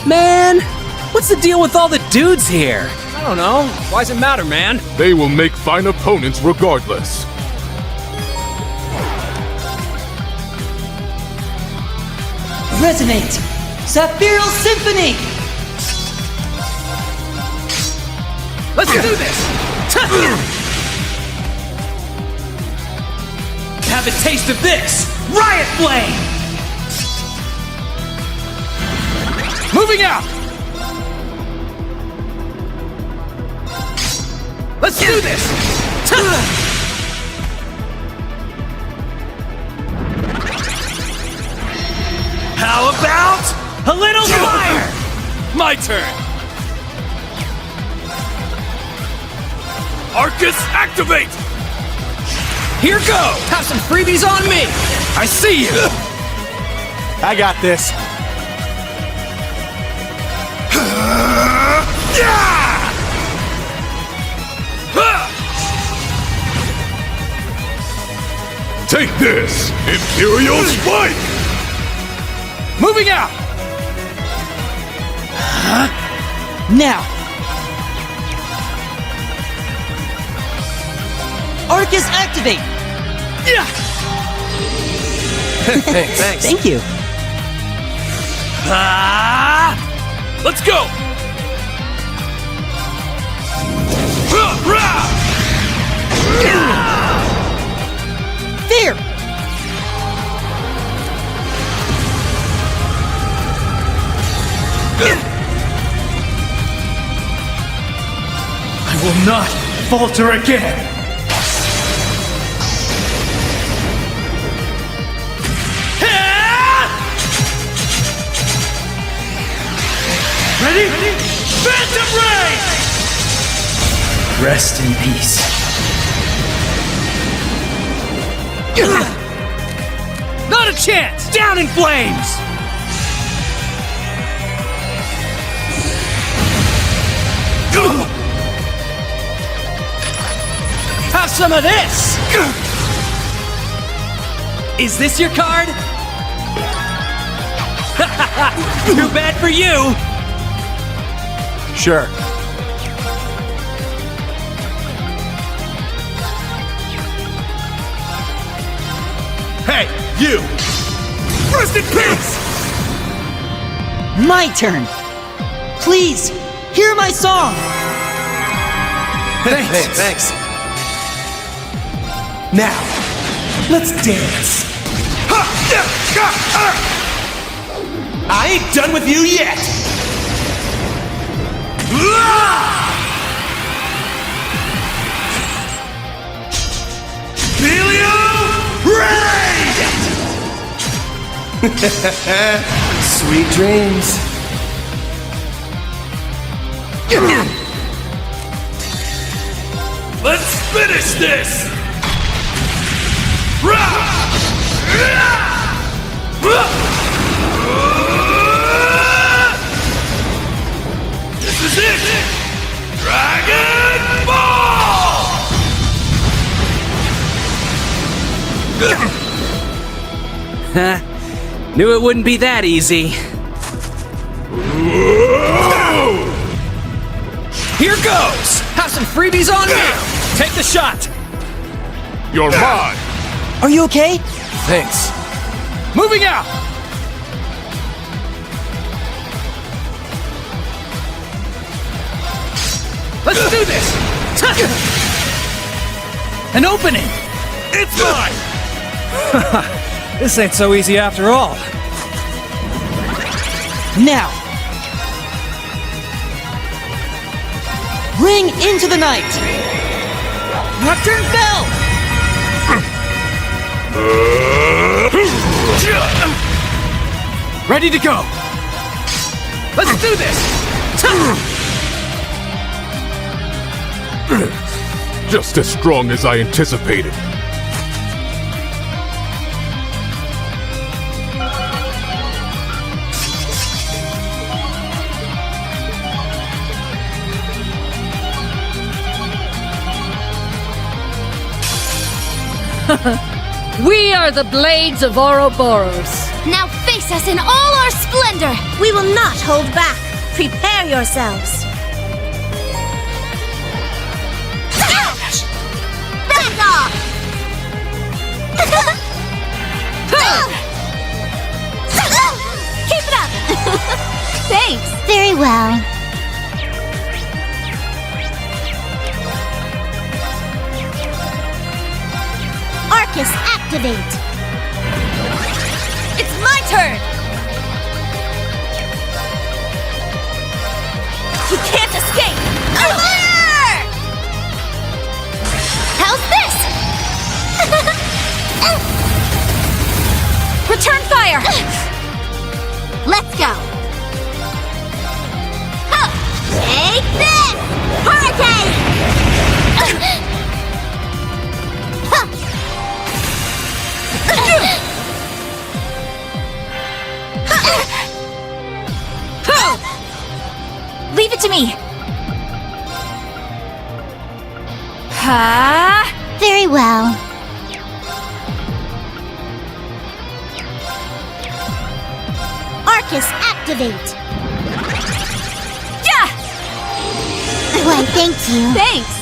Man, what's the deal with all the dudes here? I don't know. Why does it matter, man? They will make fine opponents regardless. Resonate! Saphiral Symphony! Let's do this! Have a taste of this! Riot Flame! Moving out! Let's do this! How about a little fire? My turn. Arcus, activate! Here go! Have some freebies on me! I see you! I got this. Take this, Imperial Spike! Moving out! Now! Arcus, activate! Yeah! Thanks. Thank you. Let's go! There! I will not falter again! Ready? Phantom Ray! Rest in peace. Not a chance! Down in flames! Have some of this! Is this your card? Too bad for you! Sure. Hey, you! Rest in peace! My turn! Please, hear my song! Thanks. Now, let's dance. Ha! I ain't done with you yet! Helio Raid! Sweet dreams. Let's finish this! This is it! Dragon Ball! Knew it wouldn't be that easy. Here goes! Have some freebies on me! Take the shot! You're mine! Are you okay? Thanks. Moving out! Let's do this! An opening! It's mine! This ain't so easy after all. Now! Ring into the night! Nocturne Bell! Ready to go! Let's do this! Just as strong as I anticipated. We are the Blades of Ouroboros. Now face us in all our splendor! We will not hold back. Prepare yourselves. Back off! Keep it up! Thanks. Very well. Arcus, activate! It's my turn! You can't escape! Fire! How's this? Return fire! Let's go! Huh. Take this! Hurricane! Leave it to me! Ha! Very well. Arcus, activate! Yeah! Why, thank you. Thanks!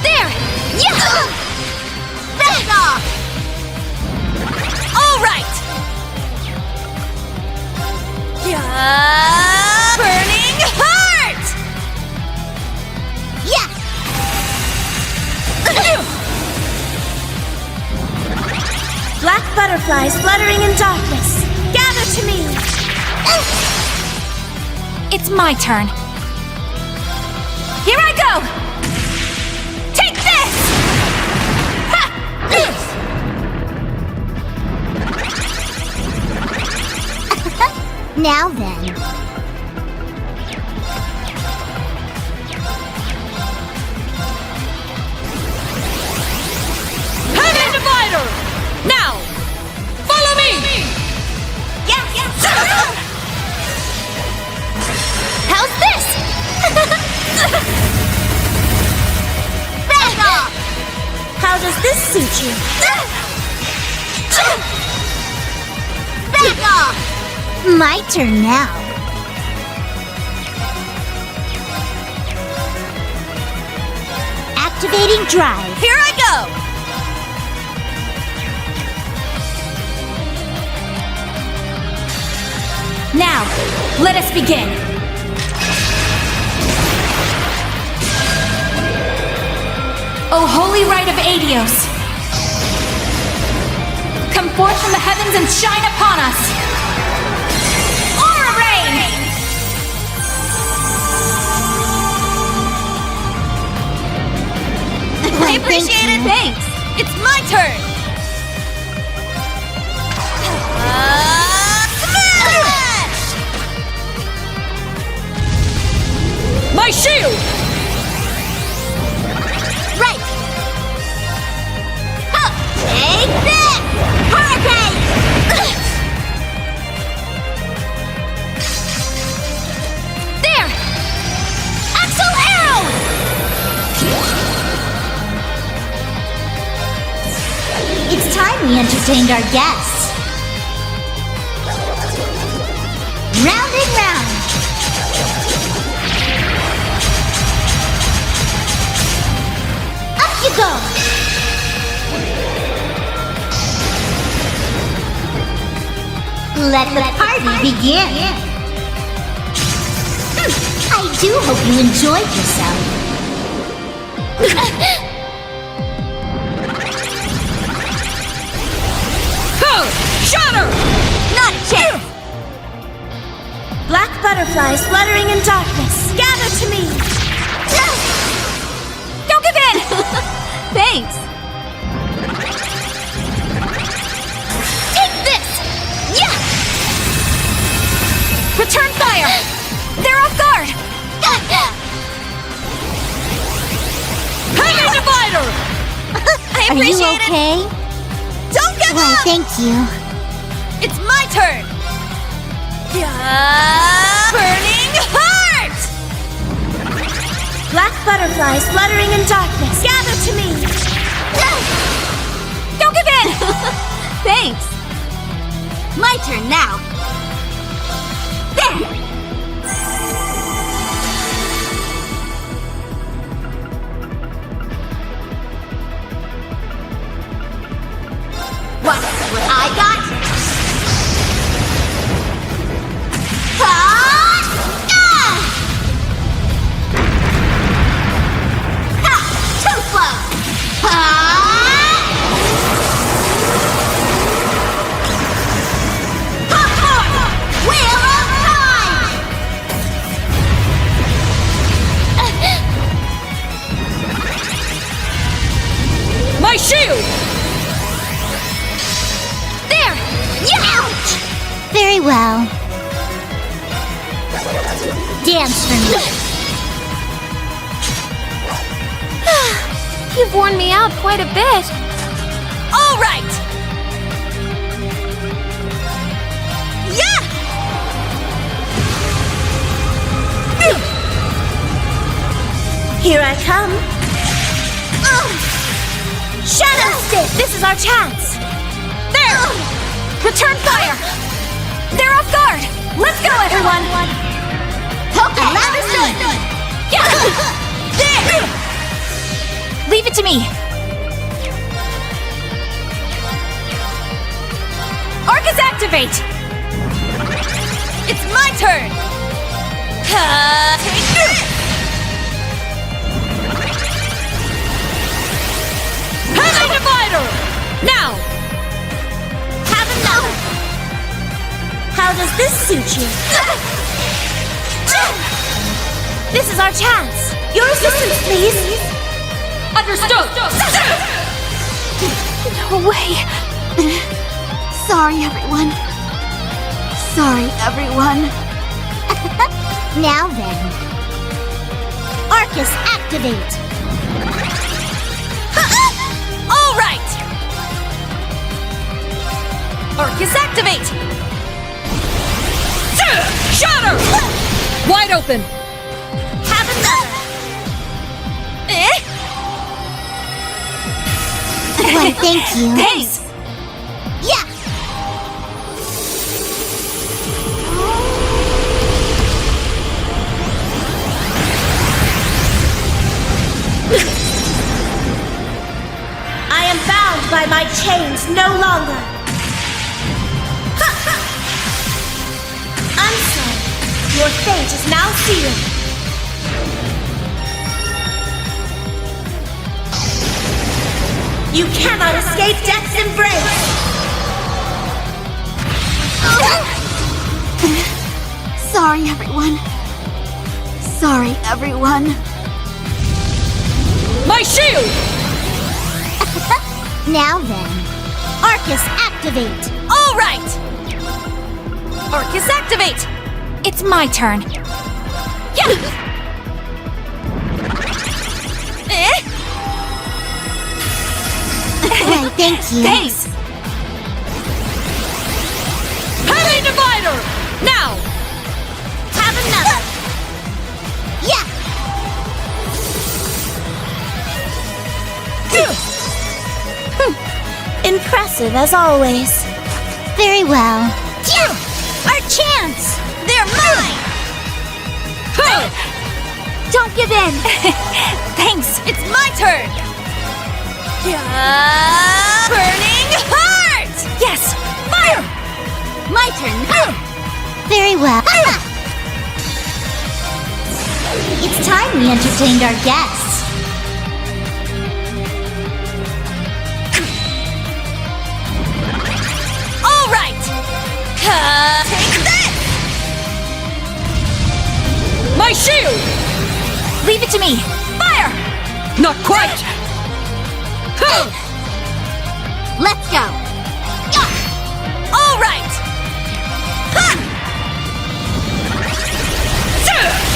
There! Yeah! Back off! All right! Yeah! Burning heart! Yeah! Black butterflies fluttering in darkness. Gather to me! It's my turn. Here I go! Take this! Ha! Now then. Heaven Divider! Now! Follow me! Yeah! How's this? Back off! How does this suit you? Back off! My turn now. Activating drive. Here I go! Now, let us begin. Oh, holy rite of Adios! forth from the heavens and shine upon us! Aura Rain! I appreciate it! Thanks! It's my turn! Smash! My shield! Right! Take this! Hurricane! There! Axel Arrow! It's time we entertained our guests. Round and round. Up you go. Let the party begin. I do hope you enjoyed yourself. Shatter! Not a chance! Black butterflies fluttering in darkness, gather to me! Don't give in! Thanks! Take this! Yeah! Return fire! They're off guard! Gotcha! Heavy Divider! I appreciate Are you okay? it! Don't give Why, up! thank you. It's my turn! Burning Heart! Black butterflies fluttering in darkness, gather to me! Don't give in! Thanks! My turn now! There! What I got? Too slow! Wheel of Time! My shield! There! Ouch! Very well. Dance for me. You've worn me out quite a bit. All right! Yeah! Here I come. Shadow Stick! This is our chance! There! Return fire! They're off guard! Let's go, everyone! Okay, understood! There! Leave it to me! Arcus activate! It's my turn! Take this! Heavy Divider! Now! Have another! How does this suit you? This is our chance! Your assistance, please! Understood! No way! Sorry, everyone. Sorry, everyone. Now then. Arcus, activate! All right! Arcus activate! Shatter! Wide open! Have another! Why, thank you. Thanks! Yeah! I am bound by my chains no longer! I'm sorry. Your fate is now sealed. You cannot escape death's embrace! Sorry, everyone. Sorry, everyone. My shield! Now then, Arcus activate! All right! Arcus activate! It's my turn. Yeah! Why, thank you. Thanks! Heavy Divider! Now! Have another! Yeah! Impressive as always. Very well. Yeah! Our chance! They're mine! Don't give in! Thanks! It's my turn! Burning Heart! Yes! Fire! My turn now! Very well. It's time we entertained our guests. All right! Take this! My shield! Leave it to me. Fire! Not quite! Let's go! All right!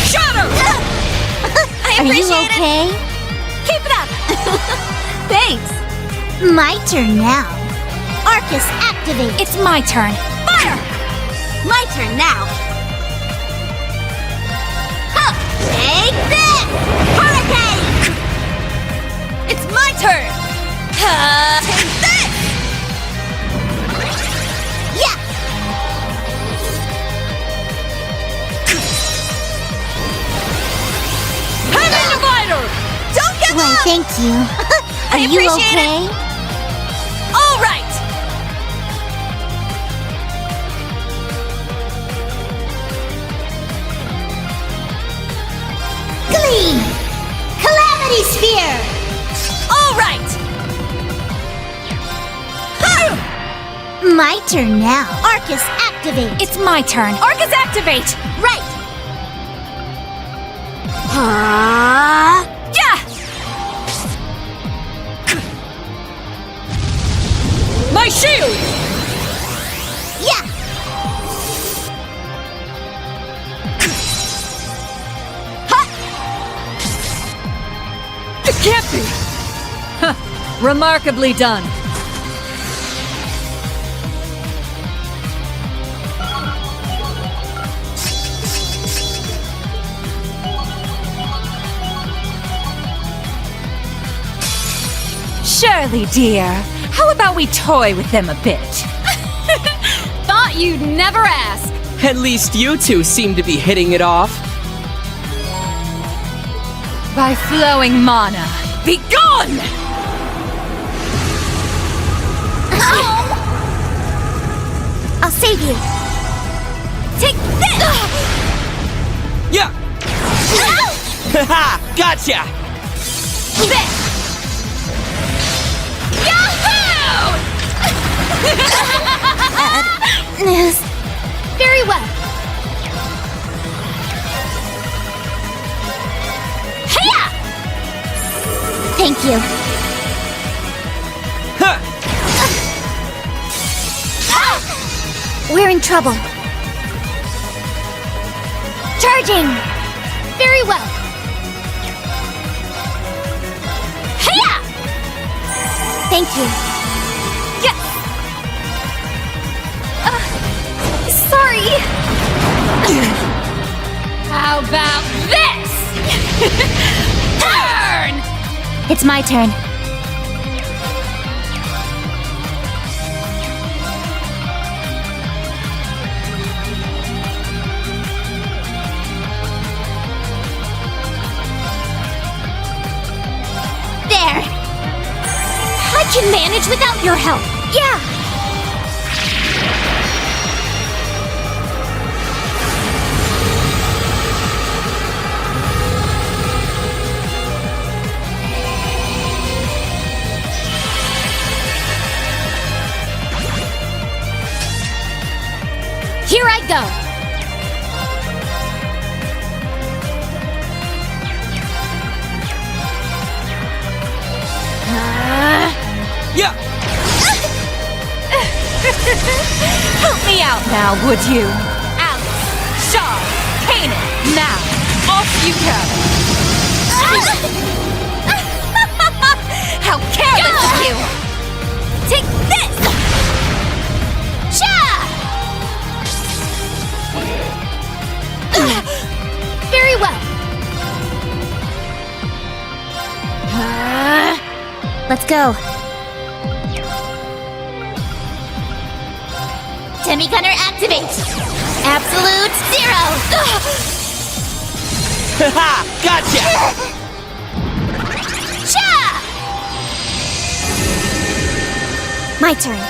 Shatter! I Are you appreciate okay? it! Keep it up! Thanks! My turn now. Arcus activate! It's my turn. Fire! My turn now! Huh. Take this! Hurricane! It's my turn! Take this! Yeah! Heavy Divider! Don't give Why, up! thank you. Are you appreciate okay? All right! Glee! Calamity Sphere! All right! My turn now. Arcus activate! It's my turn. Arcus activate! Right! Yeah! My shield! Yeah! It can't be! Huh. Remarkably done. Shirley, dear. How about we toy with them a bit? Thought you'd never ask. At least you two seem to be hitting it off. By flowing mana. Be gone! I'll save you. Take this! Yeah! Haha! Gotcha! This! Yahoo! Very well. Hiya! Thank you. Huh! We're in trouble. Charging! Very well. Hiya! Thank you. Yes! Sorry. How about this? Turn! It's my turn. There. I can manage without your help. Yeah. Help me out now, would you? Alice, Shaw, Kanan, now, off you go! How careless of you! Take this! Sha! Very well. Let's go. Demi-gunner activate! Absolute zero! Haha! Gotcha! Cha! My turn.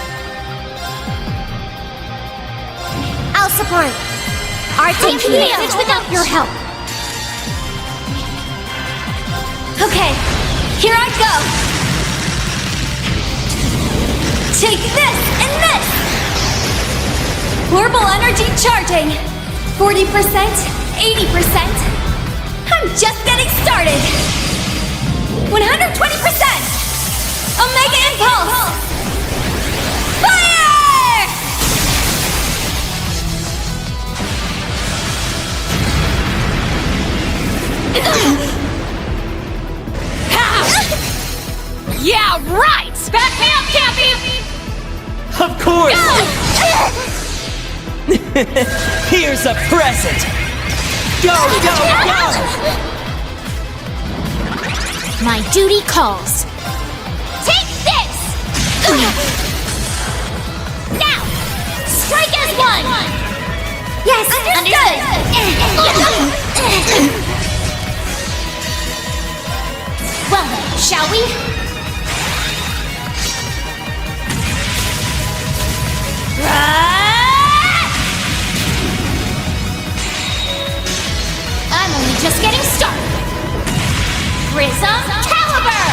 I'll support. Our team can manage without your help. Okay, here I go! Take this and this! Orbital energy charging! 40%, 80%. I'm just getting started! 120%! Omega Impulse! Fire! Yeah, right! Back me up, Cappy! Of course! Here's a present! Go, go, go! My duty calls. Take this! Now! Strike as one! Yes, understood! Well then, shall we? I'm only just getting started. Prism Caliber!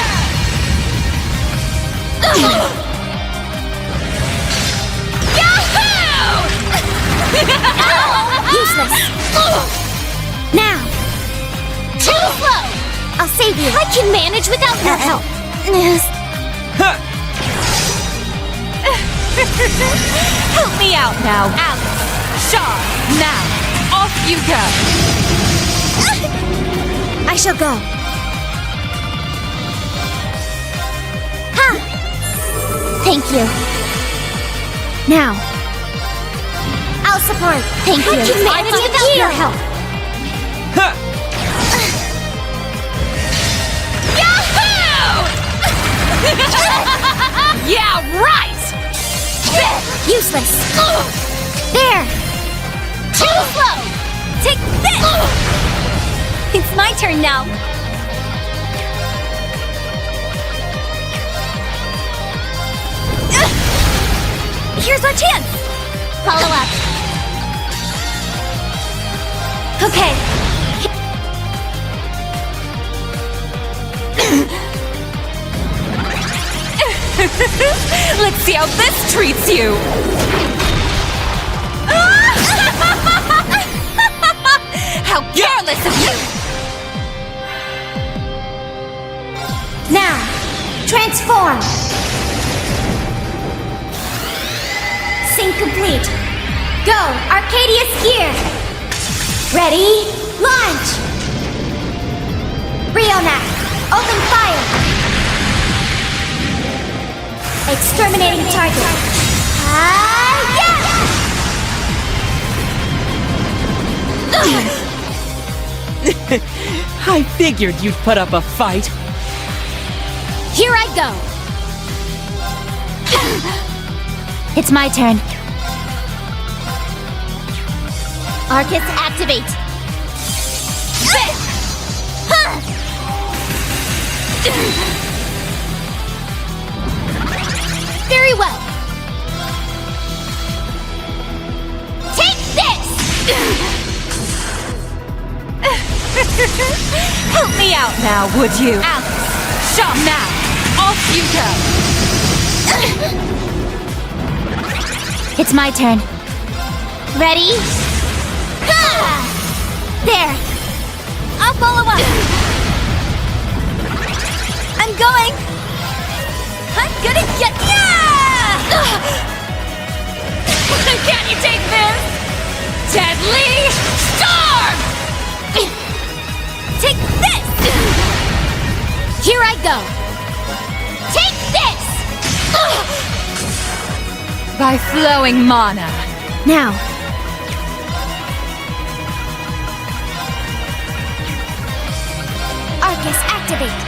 Yahoo! Useless. Now! Too slow! I'll save you. I can manage without your help. Help me out now, Alice, Shaw, now, off you go! I shall go. Ha! Thank you. Now. I'll support. Thank you. I can manage without your help. Yahoo! Yeah, right! Useless. There. Too slow. Take this! It's my turn now. Here's our chance. Follow up. Okay. Let's see how this treats you! How careless of you! Now, transform. Sync complete. Go, Arcadius gear. Ready, launch. Rionac, open fire. Exterminating target. I figured you'd put up a fight. Here I go. It's my turn. Arcus activate. Very well. Take this! Help me out now, would you? Alice, Shaw, now, off you go! It's my turn. Ready? There! I'll follow up! I'm going! I'm gonna get ya! Deadly Storm! Take this! Here I go! Take this! By flowing mana. Now, Arcus, activate!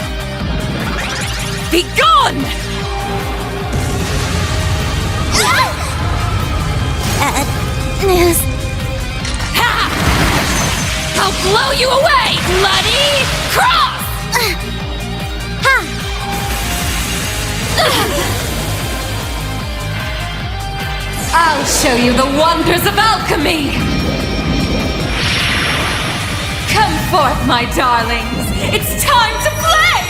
Be gone! Ha! I'll blow you away, bloody cross! I'll show you the wonders of alchemy! Come forth, my darlings! It's time to play!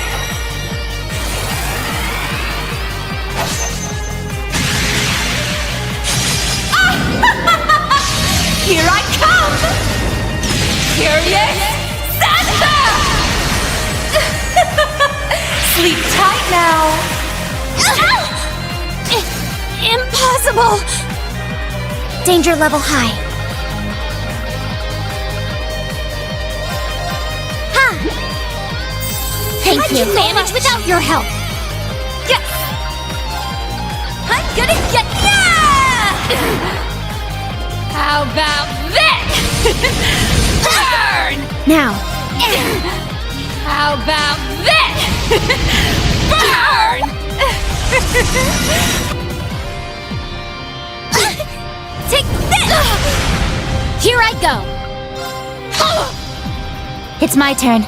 Here I come! Curious Santa! Sleep tight now! Impossible! Danger level high. Thank you. I can manage without your help. Yes! I'm gonna get ya! How about this? Burn! now, How about this? Burn! Take this! Here I go! It's my turn.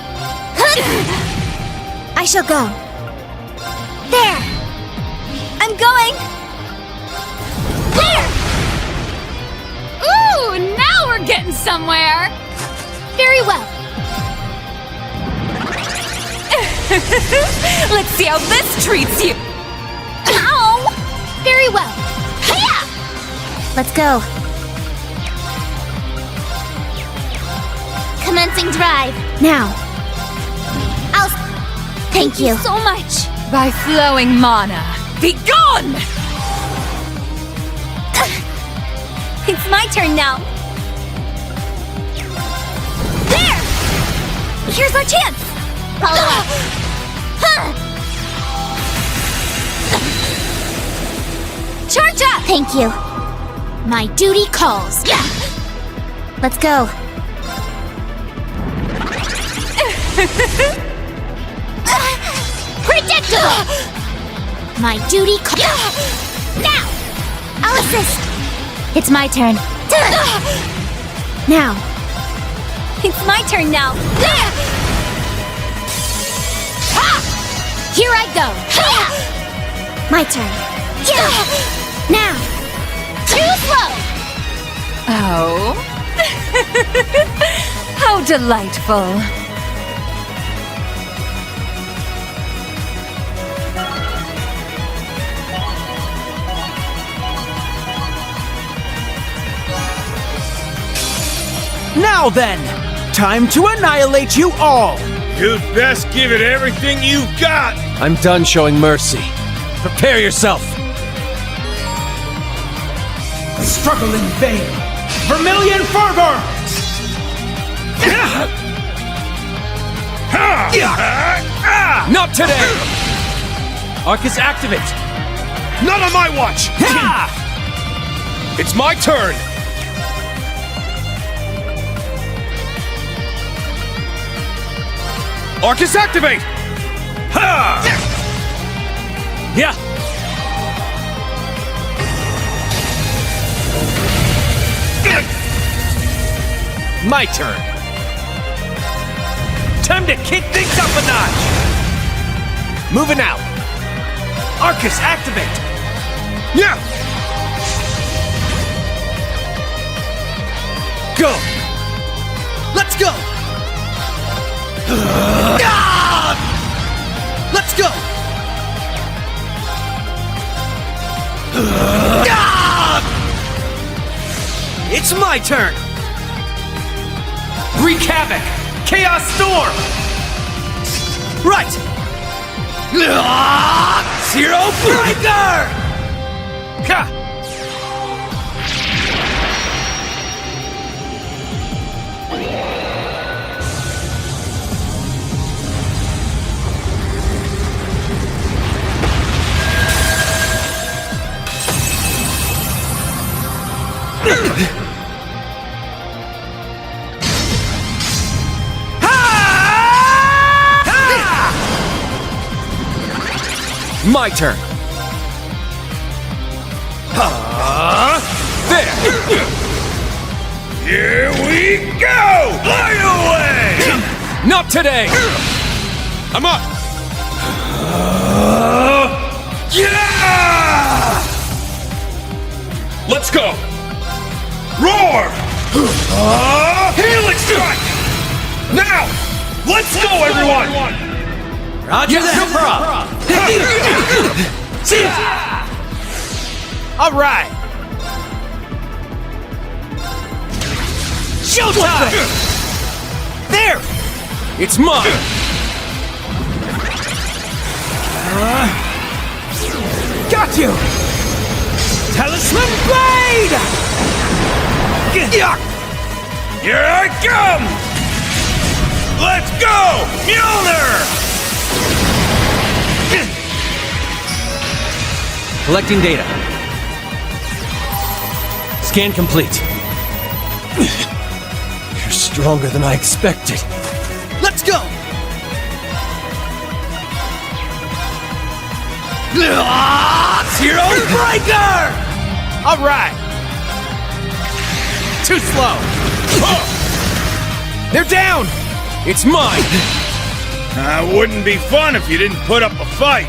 I shall go. There! I'm going! There! Ooh, now we're getting somewhere! Very well. Let's see how this treats you! Ow! Very well. Hiya! Let's go. Commencing drive. now. Thank you. So much. By flowing mana. Be gone! It's my turn now. There! Here's our chance. Follow up. Charge up! Thank you. My duty calls. Let's go. Predictable! My duty calls. Now! I'll assist. It's my turn. Now, It's my turn now. There! Here I go. my turn. Now! Too slow! Oh? How delightful. Now then, time to annihilate you all! You'd best give it everything you've got! I'm done showing mercy. Prepare yourself! Struggle in vain! Vermilion fervor! Not today! Arcus, activate! Not on my watch! It's my turn! Arcus, activate! Ha! Yeah! My turn! Time to kick things up a notch! Moving out! Arcus, activate! Yeah! Go! Let's go! Let's go! It's my turn! Wreak havoc! Chaos Storm! Right! Zero Breaker! My turn. There! Here we go! Light away! Not today! I'm up! Yeah! Let's go! Roar! Helix strike! Now! Let's go, everyone! Roger that! No problem! See ya! All right. Showtime! There! It's mine! Got you! Talisman Blade! Here I come! Let's go! Mjolnir! Collecting data. Scan complete. You're stronger than I expected. Let's go! Zero Breaker! All right. Too slow. They're down! It's mine! Wouldn't be fun if you didn't put up a fight.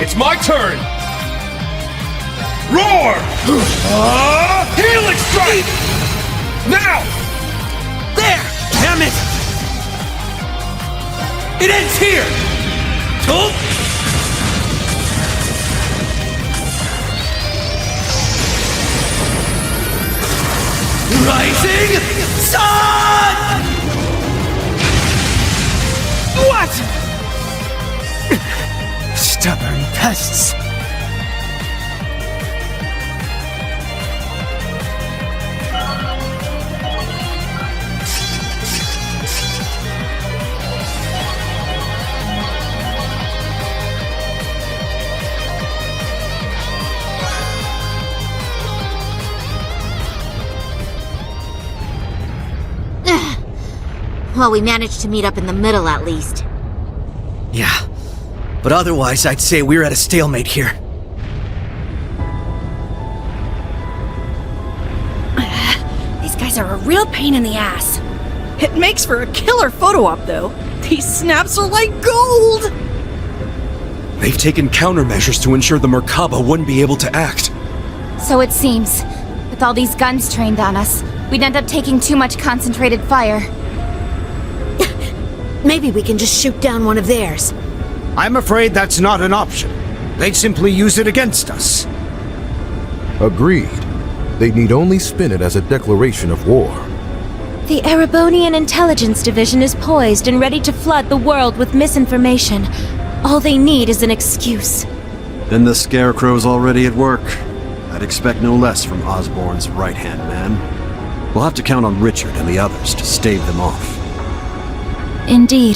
It's my turn! Roar! Helix strike! Now! There! Damn it! It ends here! Tool? Rising Sun! What? Stubborn pests! Well, we managed to meet up in the middle at least. Yeah. But otherwise, I'd say we're at a stalemate here. These guys are a real pain in the ass. It makes for a killer photo op, though. These snaps are like gold! They've taken countermeasures to ensure the Merkaba wouldn't be able to act. So it seems. With all these guns trained on us, we'd end up taking too much concentrated fire. Maybe we can just shoot down one of theirs. I'm afraid that's not an option. They'd simply use it against us. Agreed. They'd need only spin it as a declaration of war. The Erebonian Intelligence Division is poised and ready to flood the world with misinformation. All they need is an excuse. Then the Scarecrow's already at work. I'd expect no less from Osborn's right-hand man. We'll have to count on Richard and the others to stave them off. Indeed.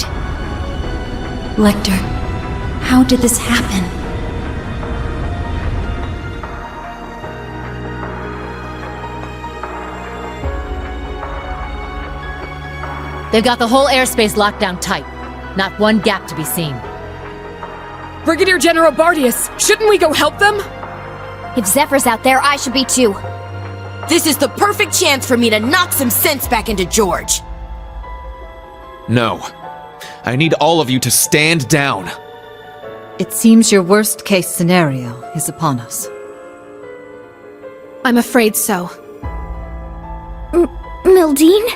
Lechter, how did this happen? They've got the whole airspace locked down tight. Not one gap to be seen. Brigadier General Bardius, shouldn't we go help them? If Zephyr's out there, I should be too. This is the perfect chance for me to knock some sense back into George. No. I need all of you to stand down. It seems your worst-case scenario is upon us. I'm afraid so. Mildine?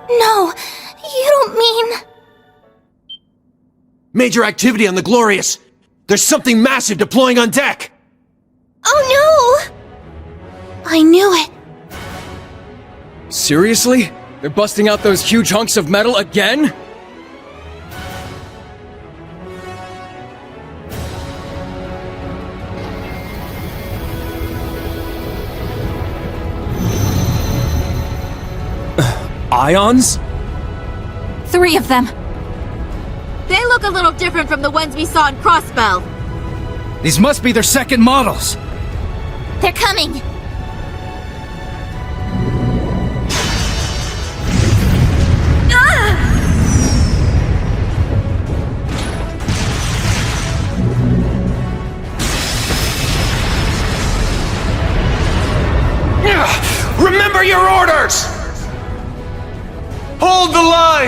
No, you don't mean... Major activity on the Glorious! There's something massive deploying on deck! Oh no! I knew it. Seriously? They're busting out those huge hunks of metal again? Ions? 3 of them. They look a little different from the ones we saw in Crossbell. These must be their second models. They're coming.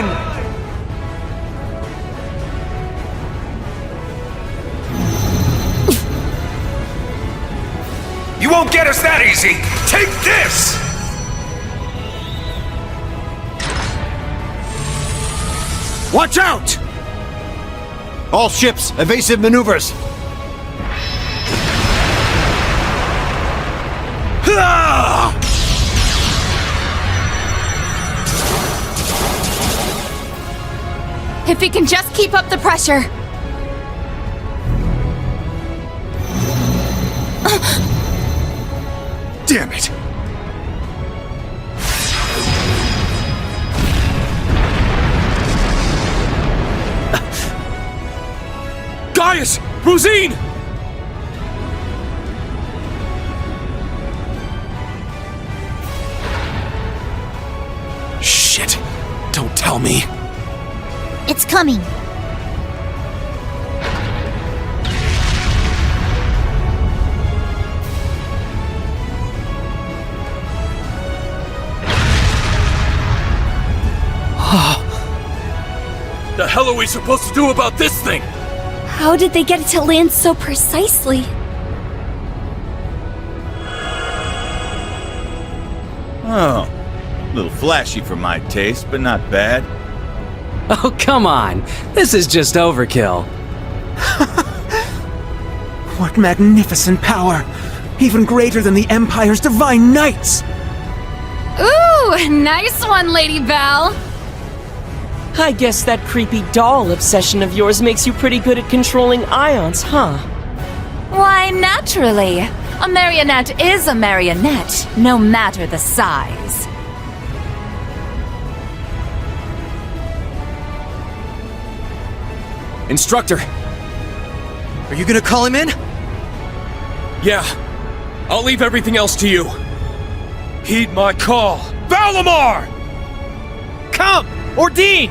mine! You won't get us that easy! Take this! Watch out! All ships, evasive maneuvers! If he can just keep up the pressure. Damn it! Gaius! Rosine! Shit! Don't tell me. It's coming. The hell are we supposed to do about this thing? How did they get it to land so precisely? Oh, a little flashy for my taste, but not bad. Oh, come on. This is just overkill. What magnificent power! Even greater than the Empire's divine knights! Ooh, nice one, Lady Belle. I guess that creepy doll obsession of yours makes you pretty good at controlling ions, huh? Why, naturally. A marionette is a marionette, no matter the size. Instructor! Are you gonna call him in? Yeah. I'll leave everything else to you. Heed my call. Valimar! Come! Ordine!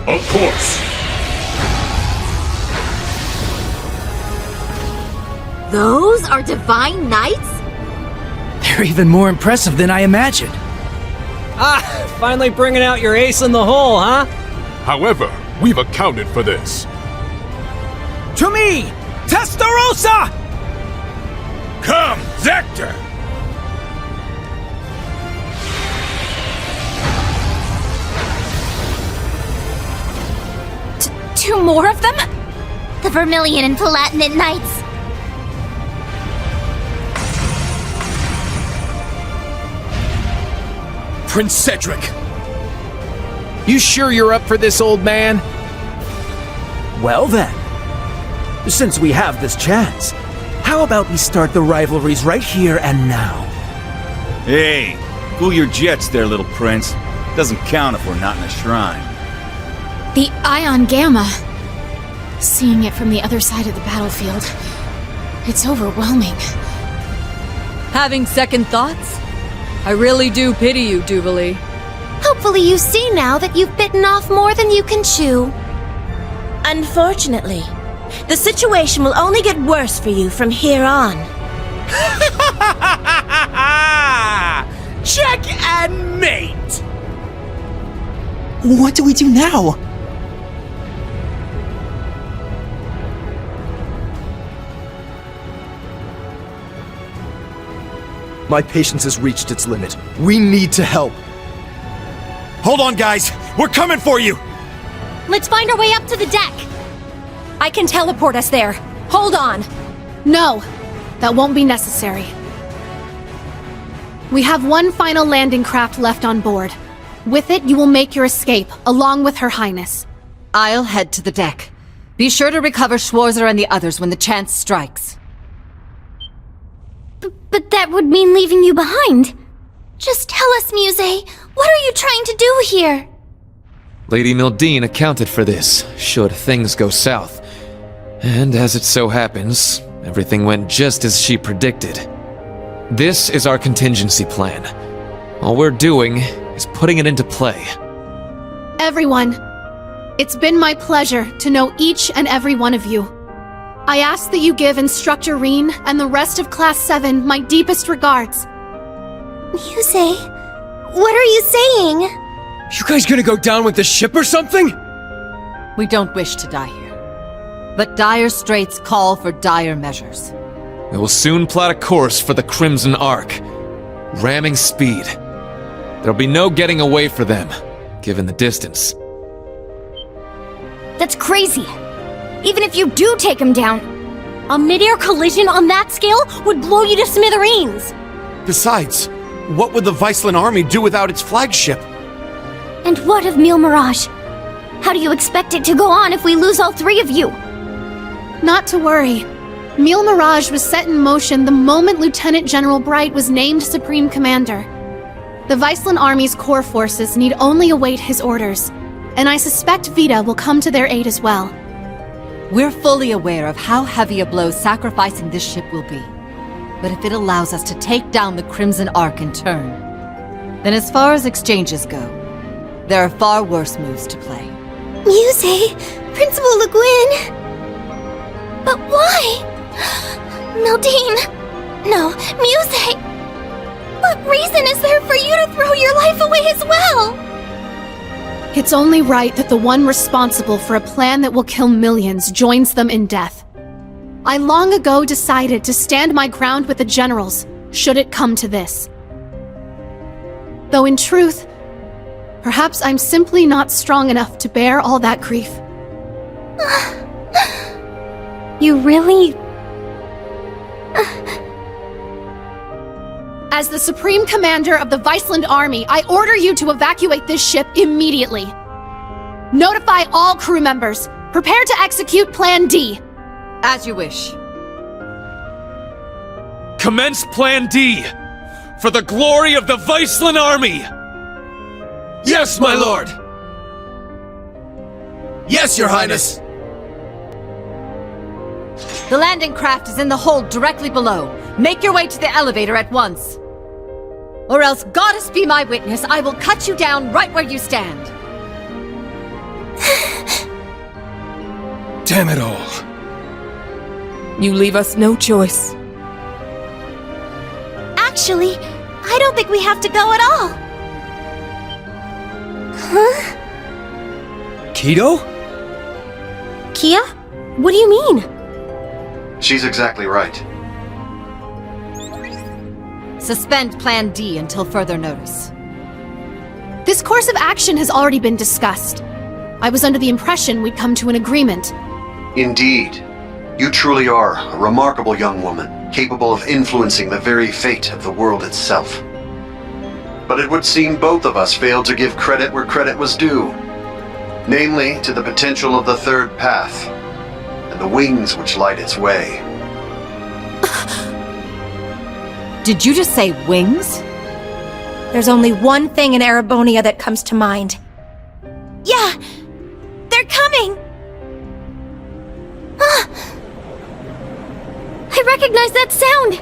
Of course. Those are divine knights? They're even more impressive than I imagined. Ah, finally bringing out your ace in the hole, huh? However, we've accounted for this. To me! Testarossa! Come, Lechter! Two more of them? The Vermilion and Palatinate Knights. Prince Cedric! You sure you're up for this, old man? Well then, since we have this chance, how about we start the rivalries right here and now? Hey, cool your jets there, little prince. Doesn't count if we're not in a shrine. The Ion Gamma. Seeing it from the other side of the battlefield, it's overwhelming. Having second thoughts? I really do pity you, Duvalie. Hopefully you see now that you've bitten off more than you can chew. Unfortunately, the situation will only get worse for you from here on. Check and mate! What do we do now? My patience has reached its limit. We need to help. Hold on, guys! We're coming for you! Let's find our way up to the deck. I can teleport us there. Hold on. No, that won't be necessary. We have one final landing craft left on board. With it, you will make your escape, along with Her Highness. I'll head to the deck. Be sure to recover Schwarzer and the others when the chance strikes. But that would mean leaving you behind. Just tell us, Muse, what are you trying to do here? Lady Mildine accounted for this, should things go south. And as it so happens, everything went just as she predicted. This is our contingency plan. All we're doing is putting it into play. Everyone, it's been my pleasure to know each and every one of you. I ask that you give Instructor Reen and the rest of Class 7 my deepest regards. Muse, what are you saying? You guys gonna go down with the ship or something? We don't wish to die here. But dire straits call for dire measures. We will soon plot a course for the Crimson Arc. Ramming speed. There'll be no getting away for them, given the distance. That's crazy. Even if you do take him down, a mid-air collision on that scale would blow you to smithereens. Besides, what would the Viceland army do without its flagship? And what of Mille Mirage? How do you expect it to go on if we lose all three of you? Not to worry. Mille Mirage was set in motion the moment Lieutenant General Bright was named Supreme Commander. The Viceland Army's core forces need only await his orders, and I suspect Vita will come to their aid as well. We're fully aware of how heavy a blow sacrificing this ship will be. But if it allows us to take down the Crimson Arc in turn, then as far as exchanges go, there are far worse moves to play. Muse, Principal Le Guin. But why? Mildine. No, Muse. What reason is there for you to throw your life away as well? It's only right that the one responsible for a plan that will kill millions joins them in death. I long ago decided to stand my ground with the generals, should it come to this. Though in truth, perhaps I'm simply not strong enough to bear all that grief. You really... As the Supreme Commander of the Viceland Army, I order you to evacuate this ship immediately. Notify all crew members. Prepare to execute Plan D. As you wish. Commence Plan D! For the glory of the Viceland Army! Yes, my lord! Yes, your highness! The landing craft is in the hold directly below. Make your way to the elevator at once. Or else, goddess be my witness, I will cut you down right where you stand. Damn it all. You leave us no choice. Actually, I don't think we have to go at all. Huh? Kido? Kia? What do you mean? She's exactly right. Suspend Plan D until further notice. This course of action has already been discussed. I was under the impression we'd come to an agreement. Indeed. You truly are a remarkable young woman, capable of influencing the very fate of the world itself. But it would seem both of us failed to give credit where credit was due. Namely, to the potential of the third path, and the wings which light its way. Did you just say wings? There's only one thing in Erebonia that comes to mind. Yeah! They're coming! I recognize that sound!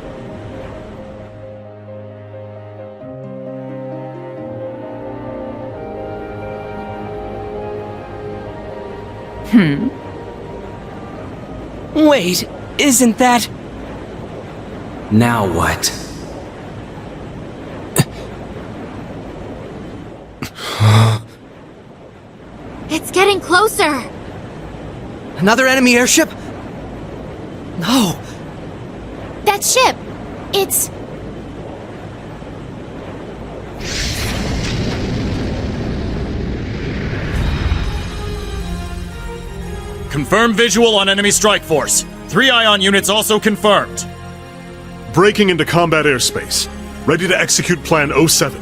Wait, isn't that... Now what? It's getting closer! Another enemy airship? No! That ship! It's... Confirm visual on enemy strike force. 3 ion units also confirmed. Breaking into combat airspace. Ready to execute Plan 07.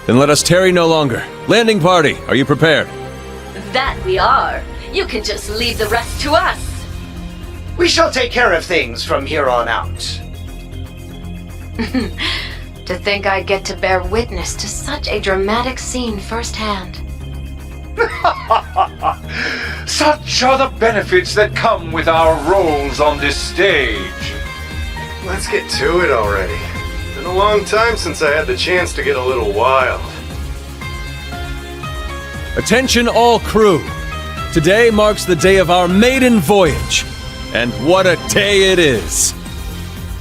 Then let us tarry no longer. Landing party, are you prepared? That we are. You can just leave the rest to us. We shall take care of things from here on out. To think I get to bear witness to such a dramatic scene firsthand. Such are the benefits that come with our roles on this stage. Let's get to it already. Been a long time since I had the chance to get a little wild. Attention all crew. Today marks the day of our maiden voyage. And what a day it is.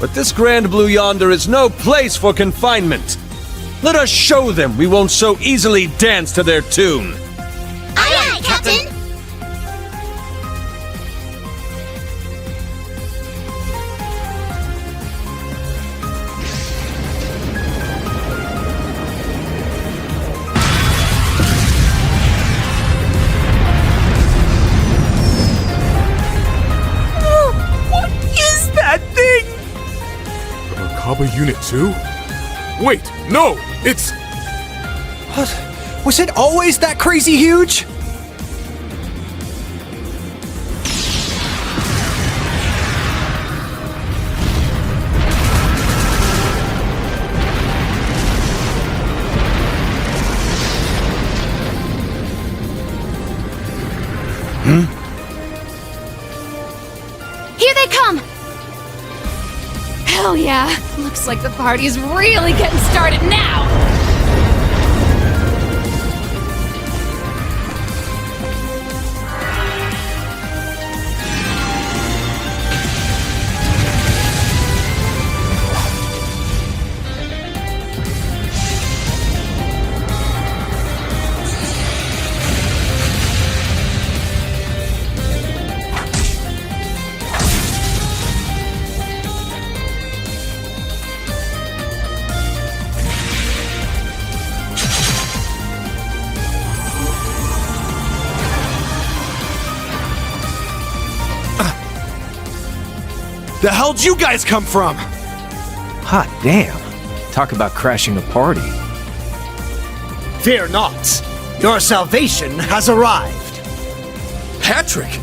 But this Grand Blue yonder is no place for confinement. Let us show them we won't so easily dance to their tune. Aye, Captain! What is that thing? Merkaba Unit 2? Wait, no! It's... What? Was it always that crazy huge? Here they come! Hell yeah! Looks like the party's really getting started now! The hell'd you guys come from? Hot damn. Talk about crashing a party. Fear not. Your salvation has arrived. Patrick!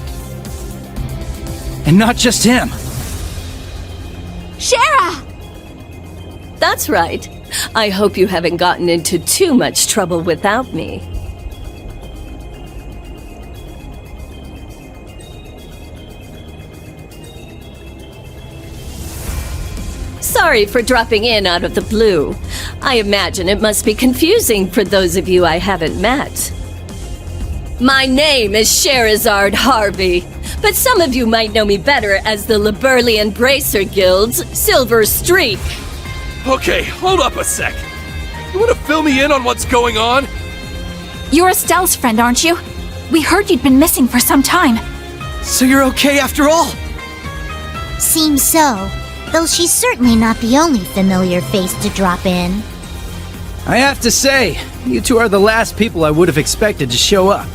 And not just him. Shara! That's right. I hope you haven't gotten into too much trouble without me. Sorry for dropping in out of the blue. I imagine it must be confusing for those of you I haven't met. My name is Sherazard Harvey, but some of you might know me better as the Liberlian Bracer Guild's Silver Streak. Okay, hold up a sec. You want to fill me in on what's going on? You're Estelle's friend, aren't you? We heard you'd been missing for some time. So you're okay after all? Seems so. Though she's certainly not the only familiar face to drop in. I have to say, you two are the last people I would have expected to show up.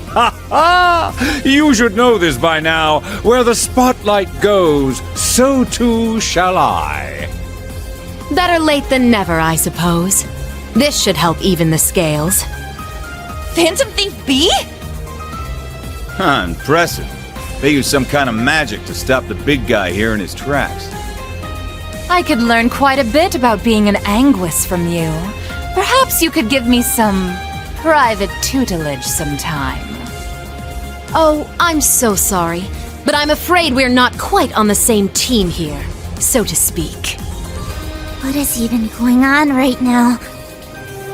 Ha ha! You should know this by now. Where the spotlight goes, so too shall I. Better late than never, I suppose. This should help even the scales. Phantom Thief B? Huh, impressive. They use some kind of magic to stop the big guy here in his tracks. I could learn quite a bit about being an Anguis from you. Perhaps you could give me some private tutelage sometime. Oh, I'm so sorry, but I'm afraid we're not quite on the same team here, so to speak. What is even going on right now?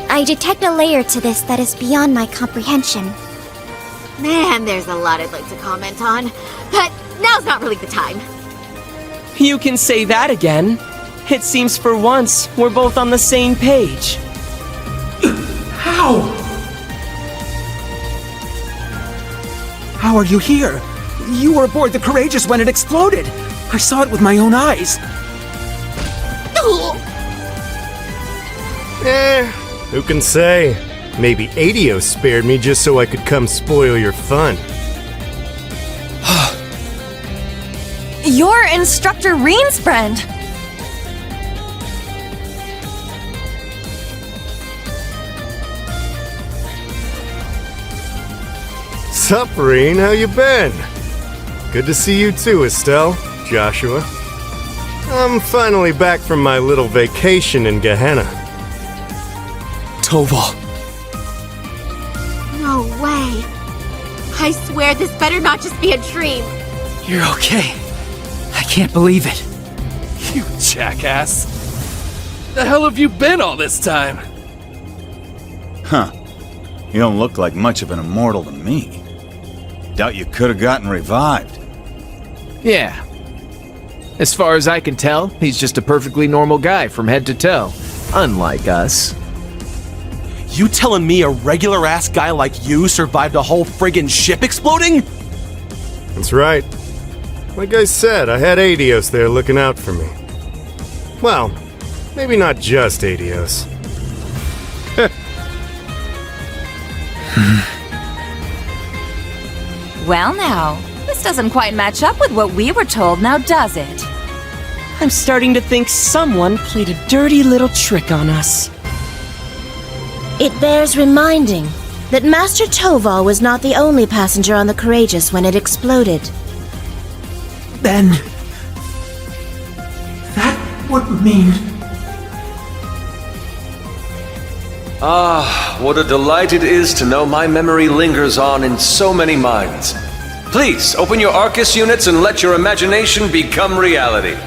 I detect a layer to this that is beyond my comprehension. Man, there's a lot I'd like to comment on, but now's not really the time. You can say that again. It seems for once we're both on the same page. How? How are you here? You were aboard the Courageous when it exploded. I saw it with my own eyes. Who can say? Maybe Adio spared me just so I could come spoil your fun. You're Instructor Reen's friend. Sup, Reen? How you been? Good to see you too, Estelle, Joshua. I'm finally back from my little vacation in Gehenna. Toval. No way. I swear this better not just be a dream. You're okay. I can't believe it. You jackass. The hell have you been all this time? Huh. You don't look like much of an immortal to me. Doubt you could have gotten revived. Yeah. As far as I can tell, he's just a perfectly normal guy from head to toe. unlike us. You telling me a regular-ass guy like you survived a whole friggin' ship exploding? That's right. Like I said, I had Adios there looking out for me. Well, maybe not just Adios. Well now, this doesn't quite match up with what we were told, now does it? I'm starting to think someone played a dirty little trick on us. It bears reminding that Master Toval was not the only passenger on the Courageous when it exploded. Then... that would mean... Ah, what a delight it is to know my memory lingers on in so many minds. Please, open your Arcus units and let your imagination become reality.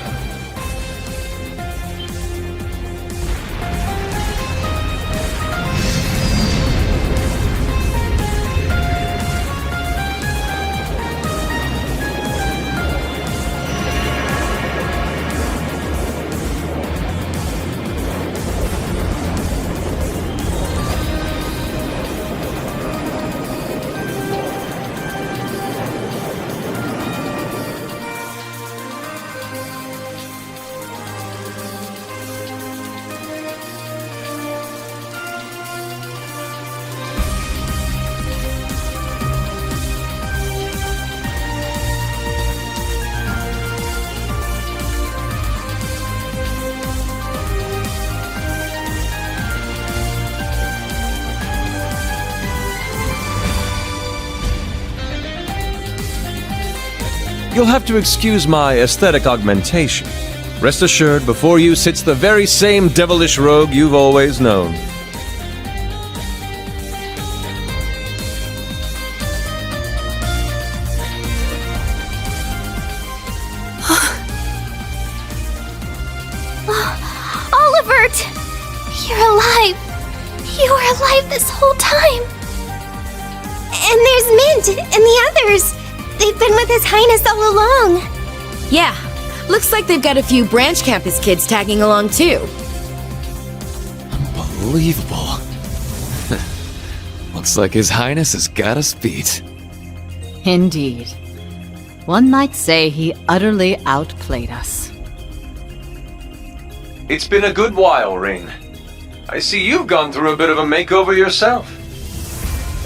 You'll have to excuse my aesthetic augmentation. Rest assured, before you sits the very same devilish rogue you've always known. Olivert! You're alive! You were alive this whole time! And there's Mint and the others! They've been with His Highness all along! Yeah, looks like they've got a few branch campus kids tagging along too. Unbelievable. Looks like His Highness has got us beat. Indeed. One might say he utterly outplayed us. It's been a good while, Ring. I see you've gone through a bit of a makeover yourself.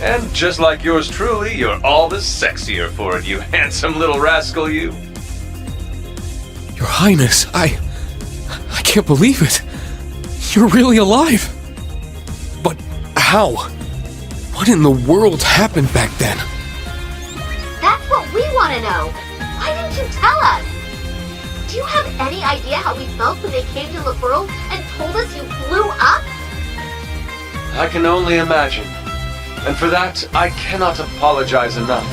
And just like yours truly, you're all the sexier for it, you handsome little rascal, you. Your Highness, I can't believe it. You're really alive. But how? What in the world happened back then? That's what we want to know. Why didn't you tell us? Do you have any idea how we felt when they came to the world and told us you blew up? I can only imagine. And for that, I cannot apologize enough.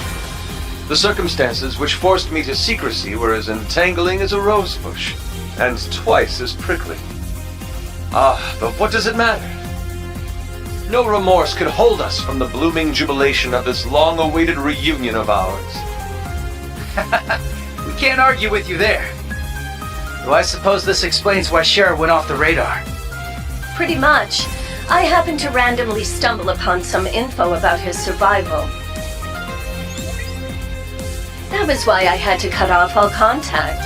The circumstances which forced me to secrecy were as entangling as a rose bush, and twice as prickly. Ah, but what does it matter? No remorse could hold us from the blooming jubilation of this long-awaited reunion of ours. We can't argue with you there. Though I suppose this explains why Cher went off the radar. Pretty much. I happened to randomly stumble upon some info about his survival. That was why I had to cut off all contact.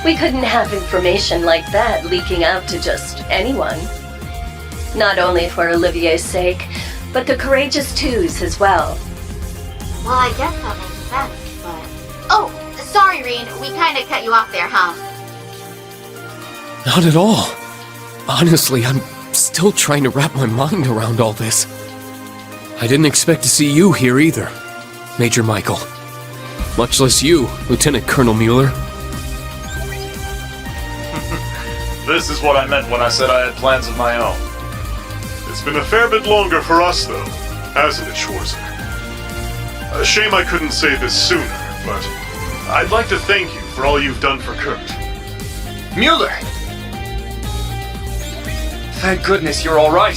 We couldn't have information like that leaking out to just anyone. Not only for Olivier's sake, but the Courageous Two's as well. Well, I guess that makes sense, but... Oh, sorry, Reen. We kinda cut you off there, huh? Not at all. Honestly, I'm still trying to wrap my mind around all this. I didn't expect to see you here either, Major Michael. Much less you, Lieutenant Colonel Mueller. This is what I meant when I said I had plans of my own. It's been a fair bit longer for us, though, hasn't it, Schwarzer? A shame I couldn't say this sooner, but I'd like to thank you for all you've done for Kurt. Mueller! Thank goodness you're all right.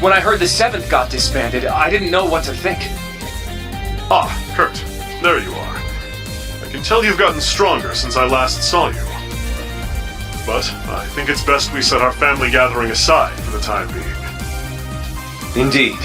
When I heard the 7th got disbanded, I didn't know what to think. Ah, Kurt, there you are. I can tell you've gotten stronger since I last saw you. but I think it's best we set our family gathering aside for the time being. Indeed.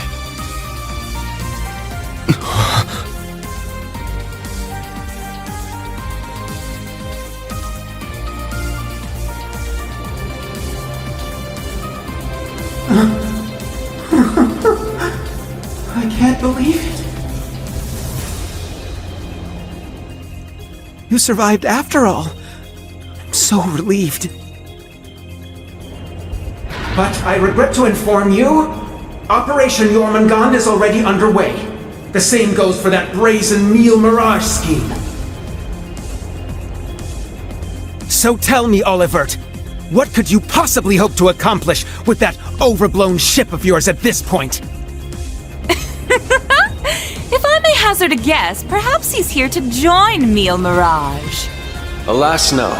I can't believe it. You survived after all. I'm so relieved. But I regret to inform you, Operation Jormungand is already underway. The same goes for that brazen meal mirage scheme. So tell me, Olivert, what could you possibly hope to accomplish with that overblown ship of yours at this point? If I may hazard a guess, perhaps he's here to join Meal Mirage. Alas, no.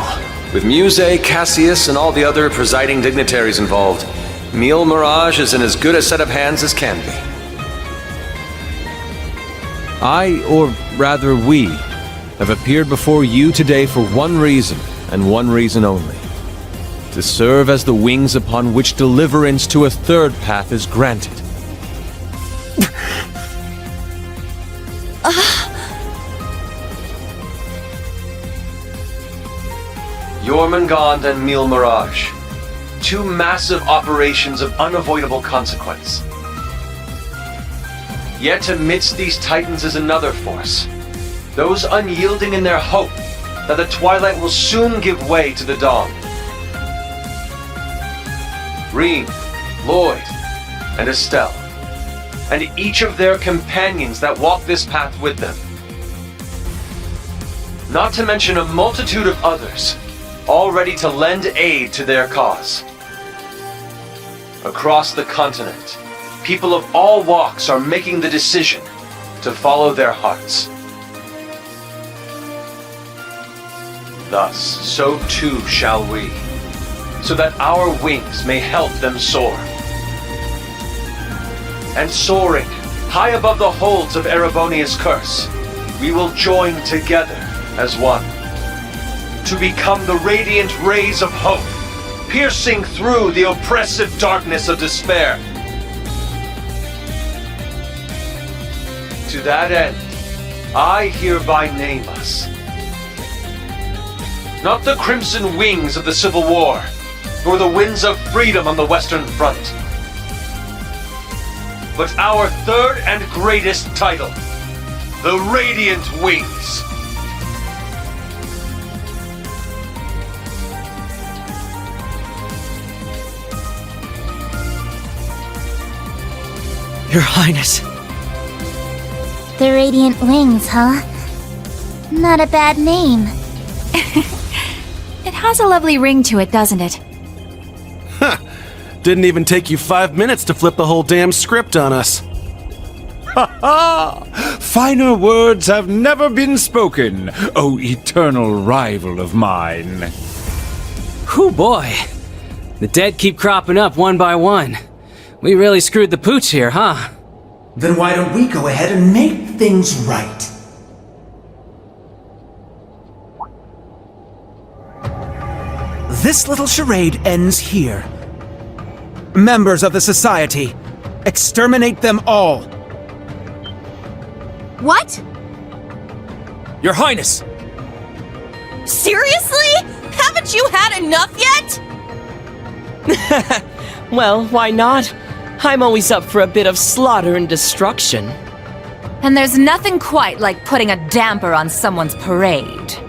With Muse, Cassius, and all the other presiding dignitaries involved, Meal Mirage is in as good a set of hands as can be. I, or rather we, have appeared before you today for one reason, and one reason only. To serve as the wings upon which deliverance to a third path is granted. Jormungand and Meal Mirage. Two massive operations of unavoidable consequence. Yet amidst these titans is another force. Those unyielding in their hope that the twilight will soon give way to the dawn. Reem, Lloyd, and Estelle, and each of their companions that walk this path with them. Not to mention a multitude of others, all ready to lend aid to their cause. Across the continent, people of all walks are making the decision to follow their hearts. Thus, so too shall we, so that our wings may help them soar. And soaring, high above the holds of Erebonia's curse, we will join together as one, to become the radiant rays of hope, piercing through the oppressive darkness of despair. To that end, I hereby name us. Not the crimson wings of the Civil War, nor the winds of freedom on the Western Front, but our third and greatest title, the Radiant Wings. Your Highness. The Radiant Wings, huh? Not a bad name. It has a lovely ring to it, doesn't it? Huh. Didn't even take you 5 minutes to flip the whole damn script on us. Ha ha! Finer words have never been spoken, O eternal rival of mine. Whew, boy. The dead keep cropping up one by one. We really screwed the pooch here, huh? Then why don't we go ahead and make things right? This little charade ends here. Members of the Society, exterminate them all. What? Your Highness! Seriously? Haven't you had enough yet? Well, why not? I'm always up for a bit of slaughter and destruction. And there's nothing quite like putting a damper on someone's parade.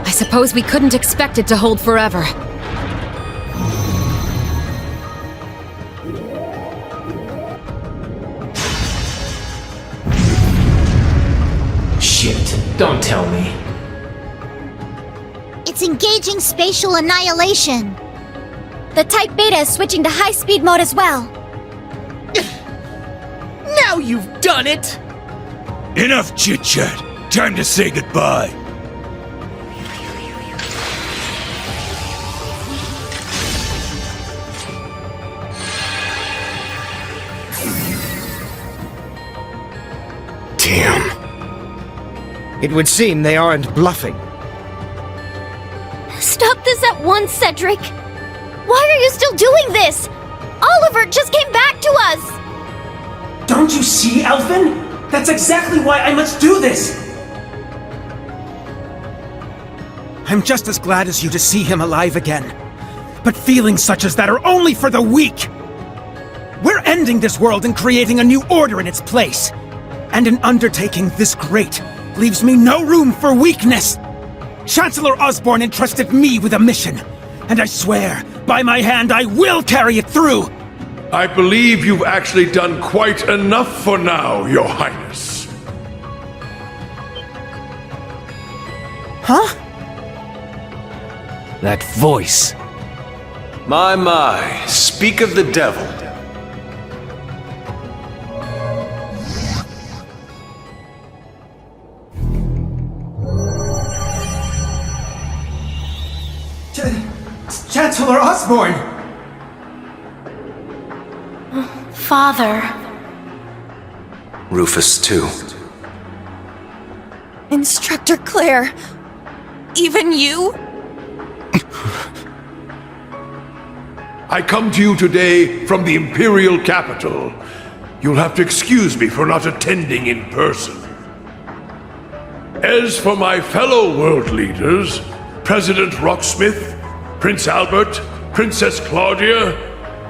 I suppose we couldn't expect it to hold forever. Shit, don't tell me. It's engaging spatial annihilation. The Type Beta is switching to high-speed mode as well. Now you've done it! Enough chit-chat. Time to say goodbye. Damn. It would seem they aren't bluffing. Stop this at once, Cedric! Why are you still doing this? Oliver just came back to us! Don't you see, Elfin? That's exactly why I must do this! I'm just as glad as you to see him alive again. But feelings such as that are only for the weak! We're ending this world and creating a new order in its place. And an undertaking this great leaves me no room for weakness! Chancellor Osborne entrusted me with a mission, and I swear, by my hand, I will carry it through! I believe you've actually done quite enough for now, Your Highness. Huh? That voice. My, speak of the devil. Chancellor Osborne! Father. Rufus, too. Instructor Claire. Even you? I come to you today from the Imperial capital. You'll have to excuse me for not attending in person. As for my fellow world leaders, President Rocksmith, Prince Albert, Princess Claudia,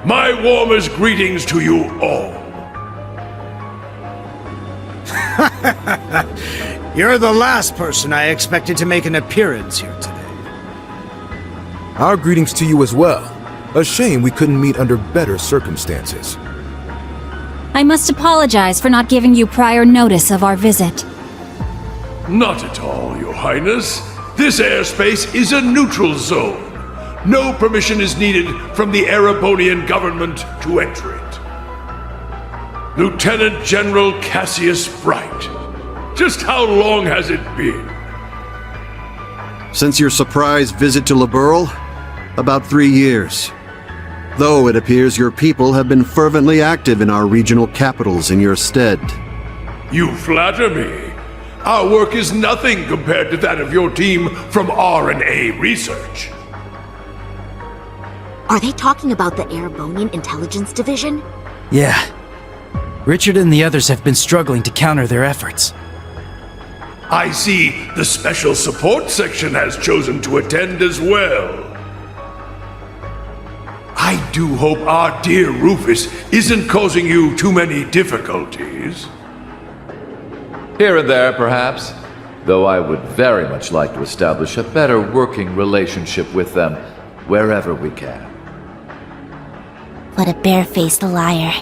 my warmest greetings to you all. You're the last person I expected to make an appearance here today. Our greetings to you as well. A shame we couldn't meet under better circumstances. I must apologize for not giving you prior notice of our visit. Not at all, Your Highness. This airspace is a neutral zone. No permission is needed from the Erebonian government to enter it. Lieutenant General Cassius Bright. Just how long has it been? Since your surprise visit to Liberl? About 3 years. Though it appears your people have been fervently active in our regional capitals in your stead. You flatter me. Our work is nothing compared to that of your team from R&A Research. Are they talking about the Erebonian Intelligence Division? Yeah. Richard and the others have been struggling to counter their efforts. I see the Special Support Section has chosen to attend as well. I do hope our dear Rufus isn't causing you too many difficulties. Here and there, perhaps. Though I would very much like to establish a better working relationship with them wherever we can. What a barefaced liar.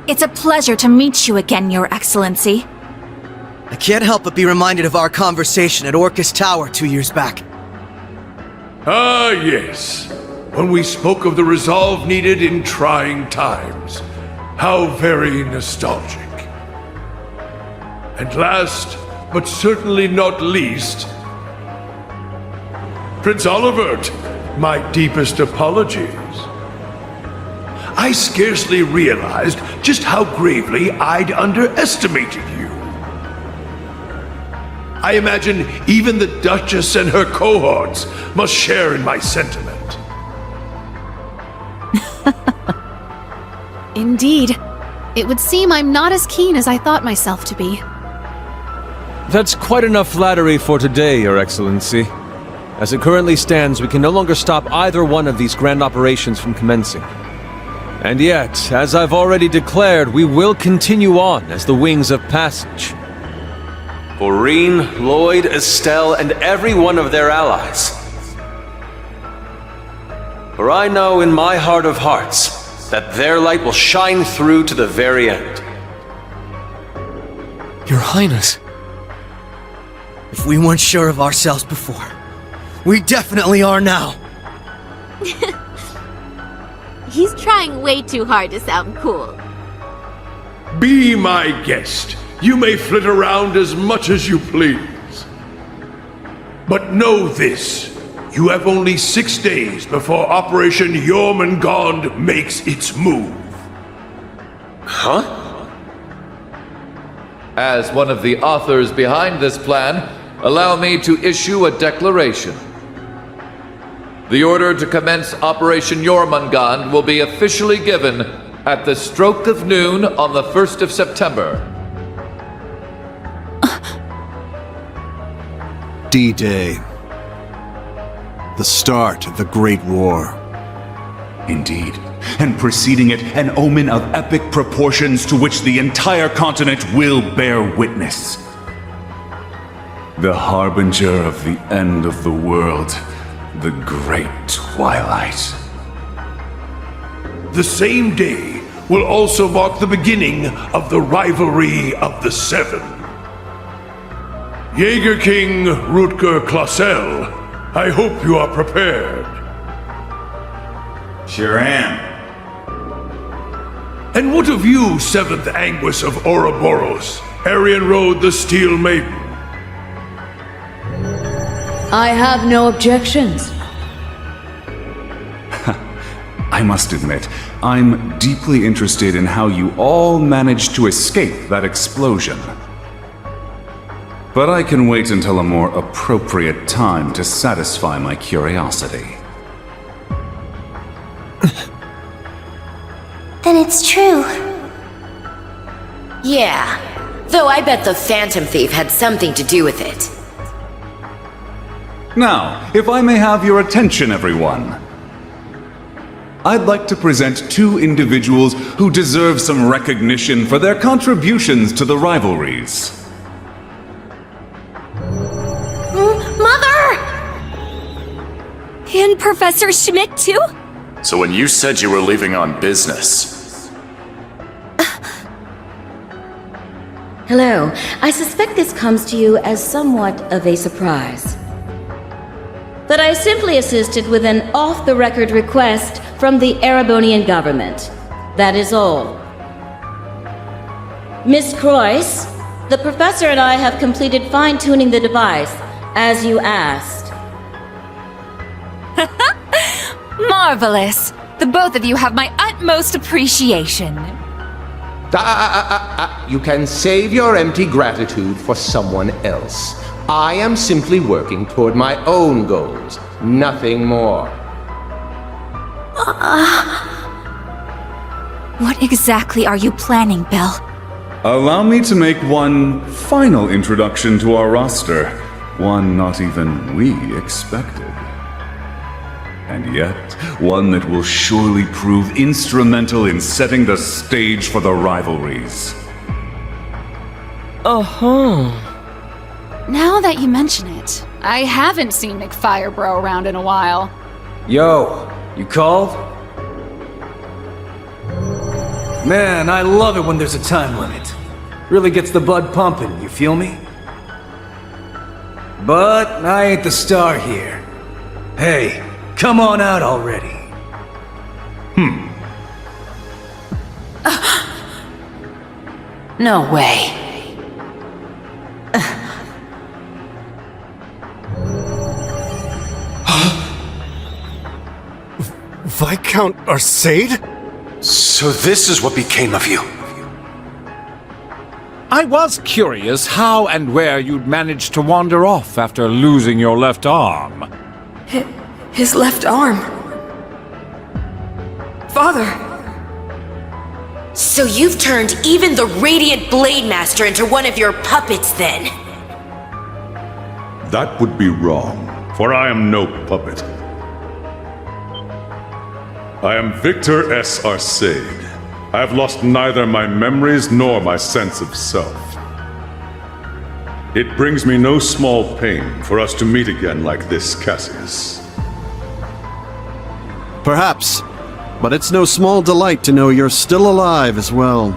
It's a pleasure to meet you again, Your Excellency. I can't help but be reminded of our conversation at Orcus Tower 2 years back. Ah, yes. When we spoke of the resolve needed in trying times. How very nostalgic. And last, but certainly not least, Prince Olivert, my deepest apologies. I scarcely realized just how gravely I'd underestimated you. I imagine even the Duchess and her cohorts must share in my sentiment. Indeed. It would seem I'm not as keen as I thought myself to be. That's quite enough flattery for today, Your Excellency. As it currently stands, we can no longer stop either one of these grand operations from commencing. And yet, as I've already declared, we will continue on as the Wings of Passage. For Reen, Lloyd, Estelle, and every one of their allies. For I know in my heart of hearts that their light will shine through to the very end. Your Highness. If we weren't sure of ourselves before, we definitely are now. He's trying way too hard to sound cool. Be my guest. You may flit around as much as you please. But know this. You have only 6 days before Operation Jormungand makes its move. Huh? As one of the authors behind this plan, allow me to issue a declaration. The order to commence Operation Jormungand will be officially given at the stroke of noon on the 1st of September. D-Day. The start of the Great War. Indeed, and preceding it, an omen of epic proportions to which the entire continent will bear witness. The harbinger of the end of the world, the Great Twilight. The same day will also mark the beginning of the rivalry of the Seven. Jaeger King Rutger Clausel, I hope you are prepared. Sure am. And what of you, 7th Anguis of Ouroboros, Aryan Road the Steel Maiden? I have no objections. I must admit, I'm deeply interested in how you all managed to escape that explosion. But I can wait until a more appropriate time to satisfy my curiosity. Then it's true. Yeah, though I bet the Phantom Thief had something to do with it. Now, if I may have your attention, everyone. I'd like to present two individuals who deserve some recognition for their contributions to the rivalries. Mother! And Professor Schmidt, too? So when you said you were leaving on business... Hello. I suspect this comes to you as somewhat of a surprise. But I simply assisted with an off-the-record request from the Erebonian government. That is all. Miss Croyce, the professor and I have completed fine-tuning the device, as you asked. Marvelous! The both of you have my utmost appreciation. You can save your empty gratitude for someone else. I am simply working toward my own goals, nothing more. What exactly are you planning, Bill? Allow me to make one final introduction to our roster. One not even we expected. And yet, one that will surely prove instrumental in setting the stage for the rivalries. Now that you mention it, I haven't seen McFirebro around in a while. Yo, you called? Man, I love it when there's a time limit. Really gets the blood pumping, you feel me? But I ain't the star here. Hey, come on out already. No way. Viscount Arcade? So this is what became of you. I was curious how and where you'd managed to wander off after losing your left arm. His left arm. Father! So you've turned even the Radiant Blade Master into one of your puppets, then? That would be wrong, for I am no puppet. I am Victor S. Arcade. I have lost neither my memories nor my sense of self. It brings me no small pain for us to meet again like this, Cassius. Perhaps, but it's no small delight to know you're still alive as well.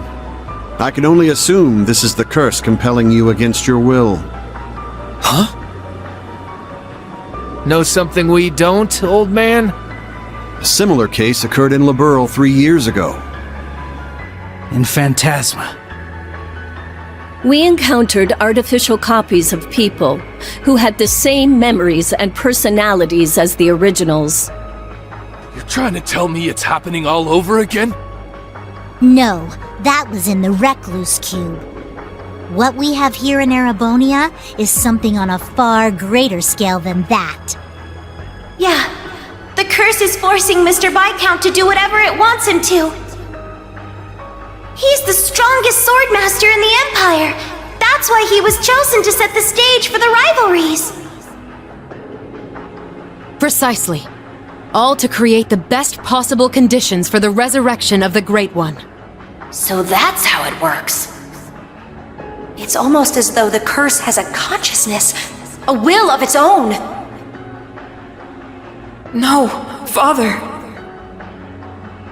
I can only assume this is the curse compelling you against your will. Huh? Know something we don't, old man? A similar case occurred in Liberl 3 years ago. In Phantasma. We encountered artificial copies of people who had the same memories and personalities as the originals. You're trying to tell me it's happening all over again? No, that was in the Recluse Cube. What we have here in Erebonia is something on a far greater scale than that. Yeah, the curse is forcing Mr. Viscount to do whatever it wants him to. He's the strongest swordmaster in the Empire. That's why he was chosen to set the stage for the rivalries. Precisely. All to create the best possible conditions for the resurrection of the Great One. So that's how it works. It's almost as though the curse has a consciousness, a will of its own. No, Father.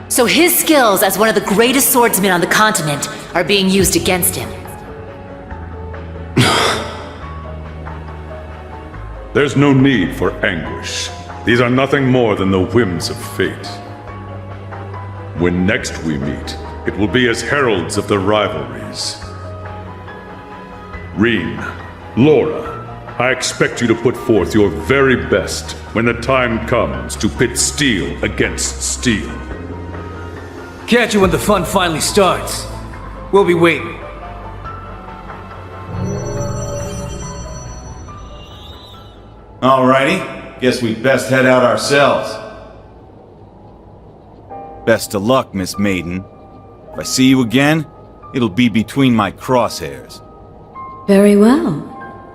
So his skills as one of the greatest swordsmen on the continent are being used against him. There's no need for anguish. These are nothing more than the whims of fate. When next we meet, it will be as heralds of the rivalries. Reen, Laura, I expect you to put forth your very best when the time comes to pit steel against steel. Catch you when the fun finally starts. We'll be waiting. Alrighty, guess we'd best head out ourselves. Best of luck, Miss Maiden. If I see you again, it'll be between my crosshairs. Very well.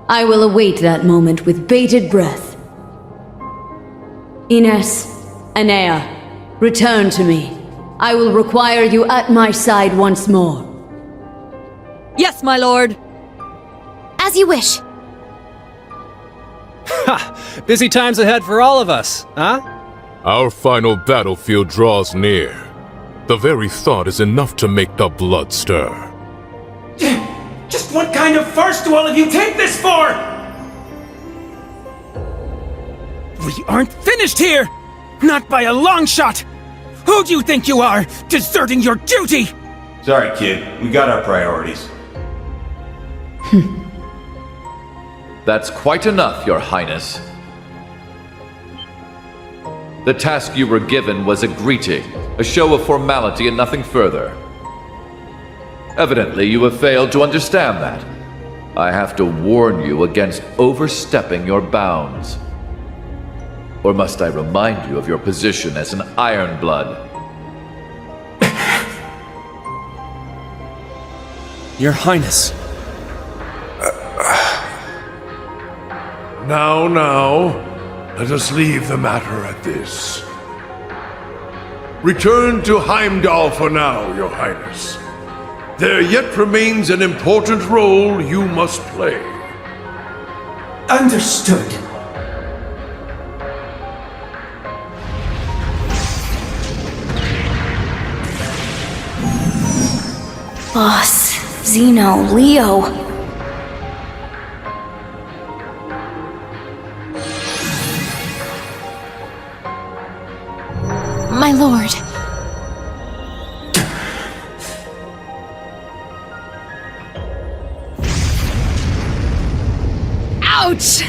I will await that moment with bated breath. Ines, Ennea, return to me. I will require you at my side once more. Yes, my lord. As you wish. Ha! Busy times ahead for all of us, huh? Our final battlefield draws near. The very thought is enough to make the blood stir. Just what kind of farce do all of you take this for? We aren't finished here! Not by a long shot! Who do you think you are, deserting your duty? Sorry, kid. We got our priorities. That's quite enough, Your Highness. The task you were given was a greeting, a show of formality and nothing further. Evidently, you have failed to understand that. I have to warn you against overstepping your bounds. Or must I remind you of your position as an Ironblood? Your Highness. Now, let us leave the matter at this. Return to Heimdall for now, Your Highness. There yet remains an important role you must play. Understood. Boss, Xeno, Leo. My lord. Ouch!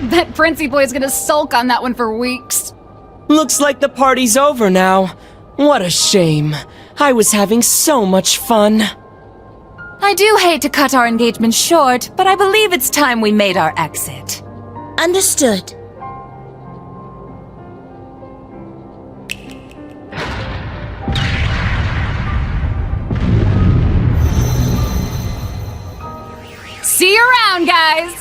Bet Princey Boy's gonna sulk on that one for weeks. Looks like the party's over now. What a shame. I was having so much fun. I do hate to cut our engagement short, but I believe it's time we made our exit. Understood. See you around, guys!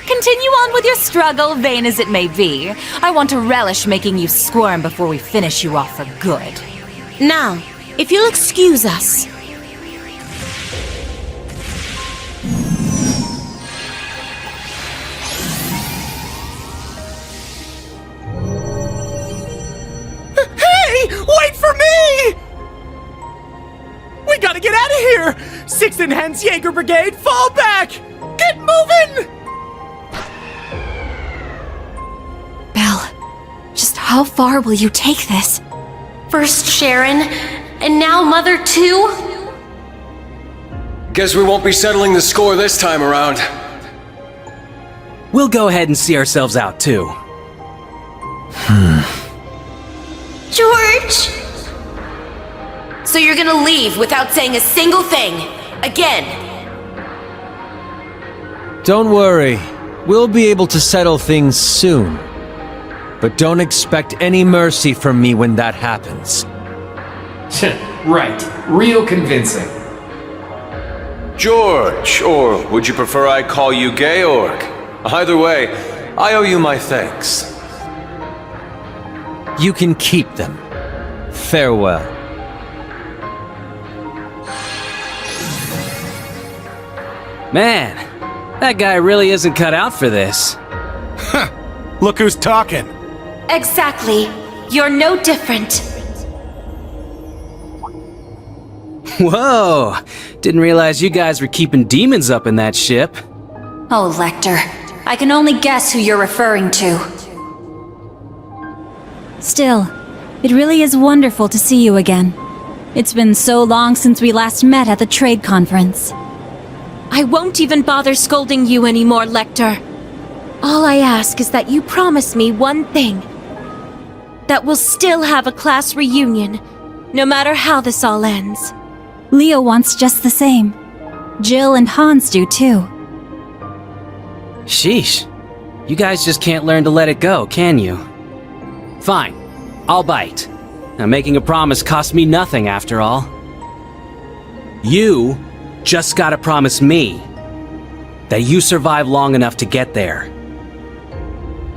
Continue on with your struggle, vain as it may be. I want to relish making you squirm before we finish you off for good. Now, if you'll excuse us. Hey! Wait for me! We gotta get out of here! 6th Enhanced Jaeger Brigade, fall back! Get moving! Belle, just how far will you take this? First Sharon, and now Mother too? Guess we won't be settling the score this time around. We'll go ahead and see ourselves out, too. George! So you're gonna leave without saying a single thing? Again! Don't worry. We'll be able to settle things soon. But don't expect any mercy from me when that happens. Right. Real convincing. George, or would you prefer I call you Georg? Either way, I owe you my thanks. You can keep them. Farewell. Man, that guy really isn't cut out for this. Look who's talking. Exactly. You're no different. Whoa! Didn't realize you guys were keeping demons up in that ship. Oh, Lechter. I can only guess who you're referring to. Still, it really is wonderful to see you again. It's been so long since we last met at the trade conference. I won't even bother scolding you anymore, Lechter. All I ask is that you promise me one thing. That we'll still have a class reunion, no matter how this all ends. Leo wants just the same. Jill and Hans do too. Sheesh. You guys just can't learn to let it go, can you? Fine. I'll bite. Now, making a promise costs me nothing, after all. You just gotta promise me that you survive long enough to get there.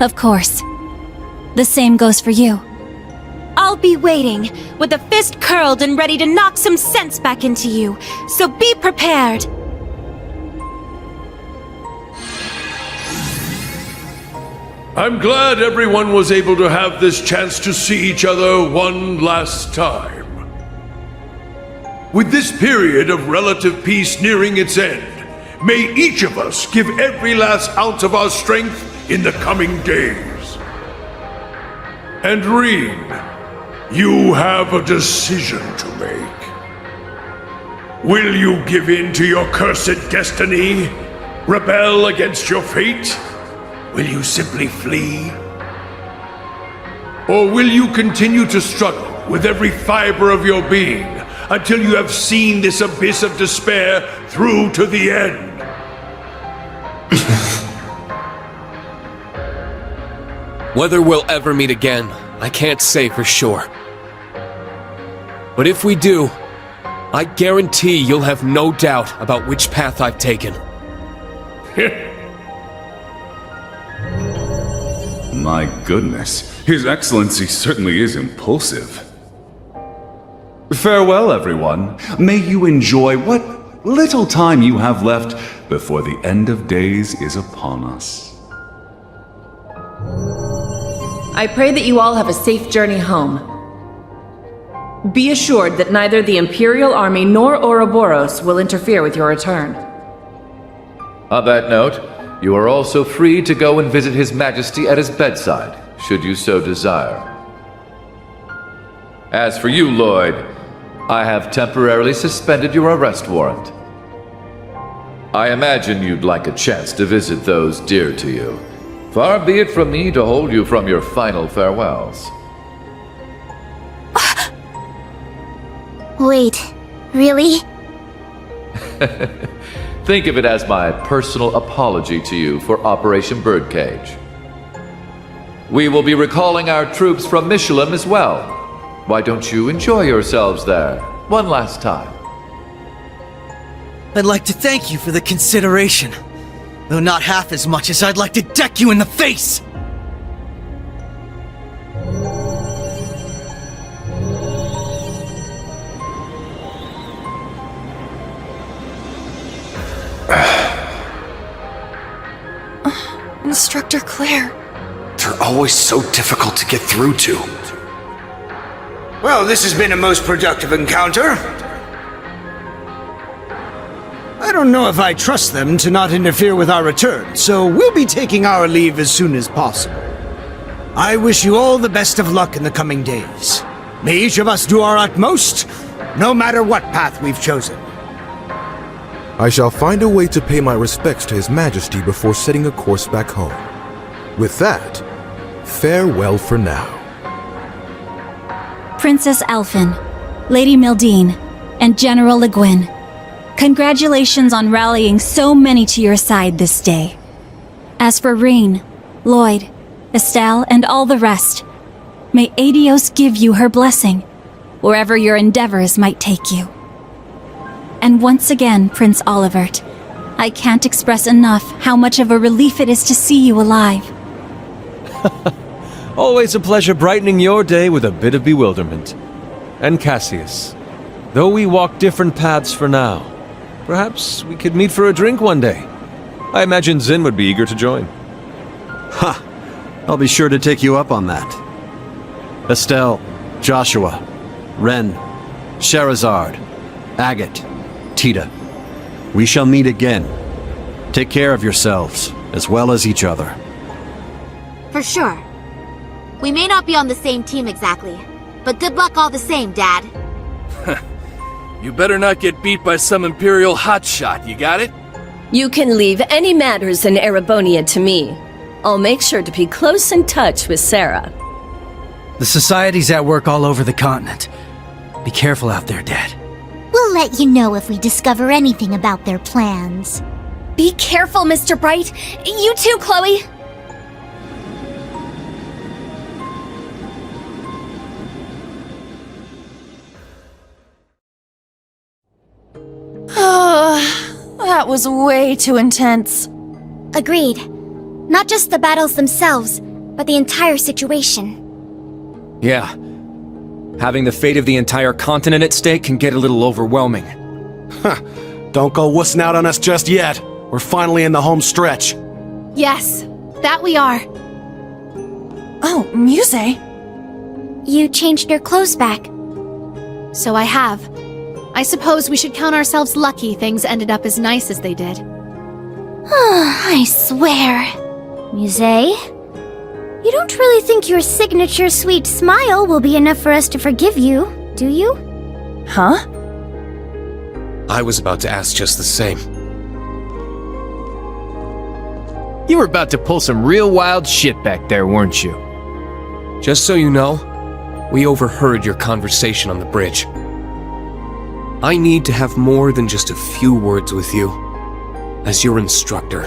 Of course. The same goes for you. I'll be waiting, with a fist curled and ready to knock some sense back into you, so be prepared! I'm glad everyone was able to have this chance to see each other one last time. With this period of relative peace nearing its end, may each of us give every last ounce of our strength in the coming days. And Reen, you have a decision to make. Will you give in to your cursed destiny? Rebel against your fate? Will you simply flee? Or will you continue to struggle with every fiber of your being until you have seen this abyss of despair through to the end? Whether we'll ever meet again, I can't say for sure. But if we do, I guarantee you'll have no doubt about which path I've taken. My goodness, His Excellency certainly is impulsive. Farewell, everyone. May you enjoy what little time you have left before the end of days is upon us. I pray that you all have a safe journey home. Be assured that neither the Imperial Army nor Ouroboros will interfere with your return. On that note, you are also free to go and visit His Majesty at his bedside, should you so desire. As for you, Lloyd, I have temporarily suspended your arrest warrant. I imagine you'd like a chance to visit those dear to you. Far be it from me to hold you from your final farewells. Wait, really? Think of it as my personal apology to you for Operation Birdcage. We will be recalling our troops from Michelin as well. Why don't you enjoy yourselves there one last time? I'd like to thank you for the consideration, though not half as much as I'd like to deck you in the face! Instructor Claire. They're always so difficult to get through to. Well, this has been a most productive encounter. I don't know if I trust them to not interfere with our return, so we'll be taking our leave as soon as possible. I wish you all the best of luck in the coming days. May each of us do our utmost, no matter what path we've chosen. I shall find a way to pay my respects to His Majesty before setting a course back home. With that, farewell for now. Princess Elfin, Lady Mildine, and General Le Guin, Congratulations on rallying so many to your side this day. As for Rean, Lloyd, Estelle, and all the rest, may Adios give you her blessing, wherever your endeavors might take you. And once again, Prince Olivert, I can't express enough how much of a relief it is to see you alive. Always a pleasure brightening your day with a bit of bewilderment. And Cassius, though we walk different paths for now, perhaps we could meet for a drink one day. I imagine Zin would be eager to join. Ha! I'll be sure to take you up on that. Estelle, Joshua, Ren, Sherazard, Agate, Tita. We shall meet again. Take care of yourselves, as well as each other. For sure. We may not be on the same team exactly, but good luck all the same, Dad. You better not get beat by some Imperial hotshot, you got it? You can leave any matters in Erebonia to me. I'll make sure to be close in touch with Sarah. The Society's at work all over the continent. Be careful out there, Dad. We'll let you know if we discover anything about their plans. Be careful, Mr. Bright. You too, Chloe. That was way too intense. Agreed. Not just the battles themselves, but the entire situation. Yeah. Having the fate of the entire continent at stake can get a little overwhelming. Huh. Don't go wussing out on us just yet. We're finally in the home stretch. Yes, that we are. Oh, Muse? You changed your clothes back. So I have. I suppose we should count ourselves lucky things ended up as nice as they did. I swear. Muse? You don't really think your signature sweet smile will be enough for us to forgive you, do you? Huh? I was about to ask just the same. You were about to pull some real wild shit back there, weren't you? Just so you know, we overheard your conversation on the bridge. I need to have more than just a few words with you, as your instructor.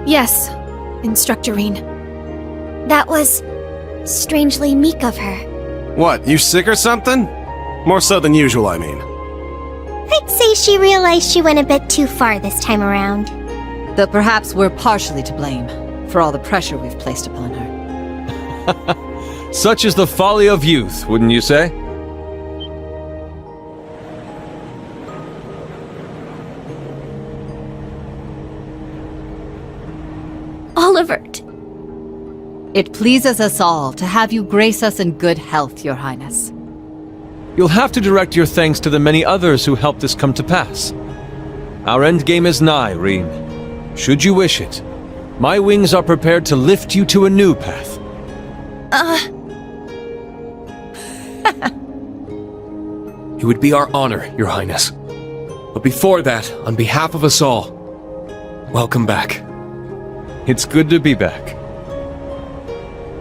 Yes, Instructorine. That was strangely meek of her. What, you sick or something? More so than usual, I mean. I'd say she realized she went a bit too far this time around. Though perhaps we're partially to blame for all the pressure we've placed upon her. Such is the folly of youth, wouldn't you say? Olivert. It pleases us all to have you grace us in good health, Your Highness. You'll have to direct your thanks to the many others who helped this come to pass. Our endgame is nigh, Rean. Should you wish it, my wings are prepared to lift you to a new path. It would be our honor, Your Highness. But before that, on behalf of us all, welcome back. It's good to be back.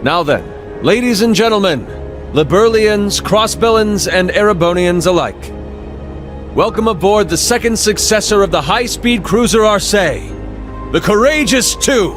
Now then, ladies and gentlemen, Liberlians, Crossbellans, and Erebonians alike, welcome aboard the second successor of the high-speed cruiser Arcee, the Courageous 2!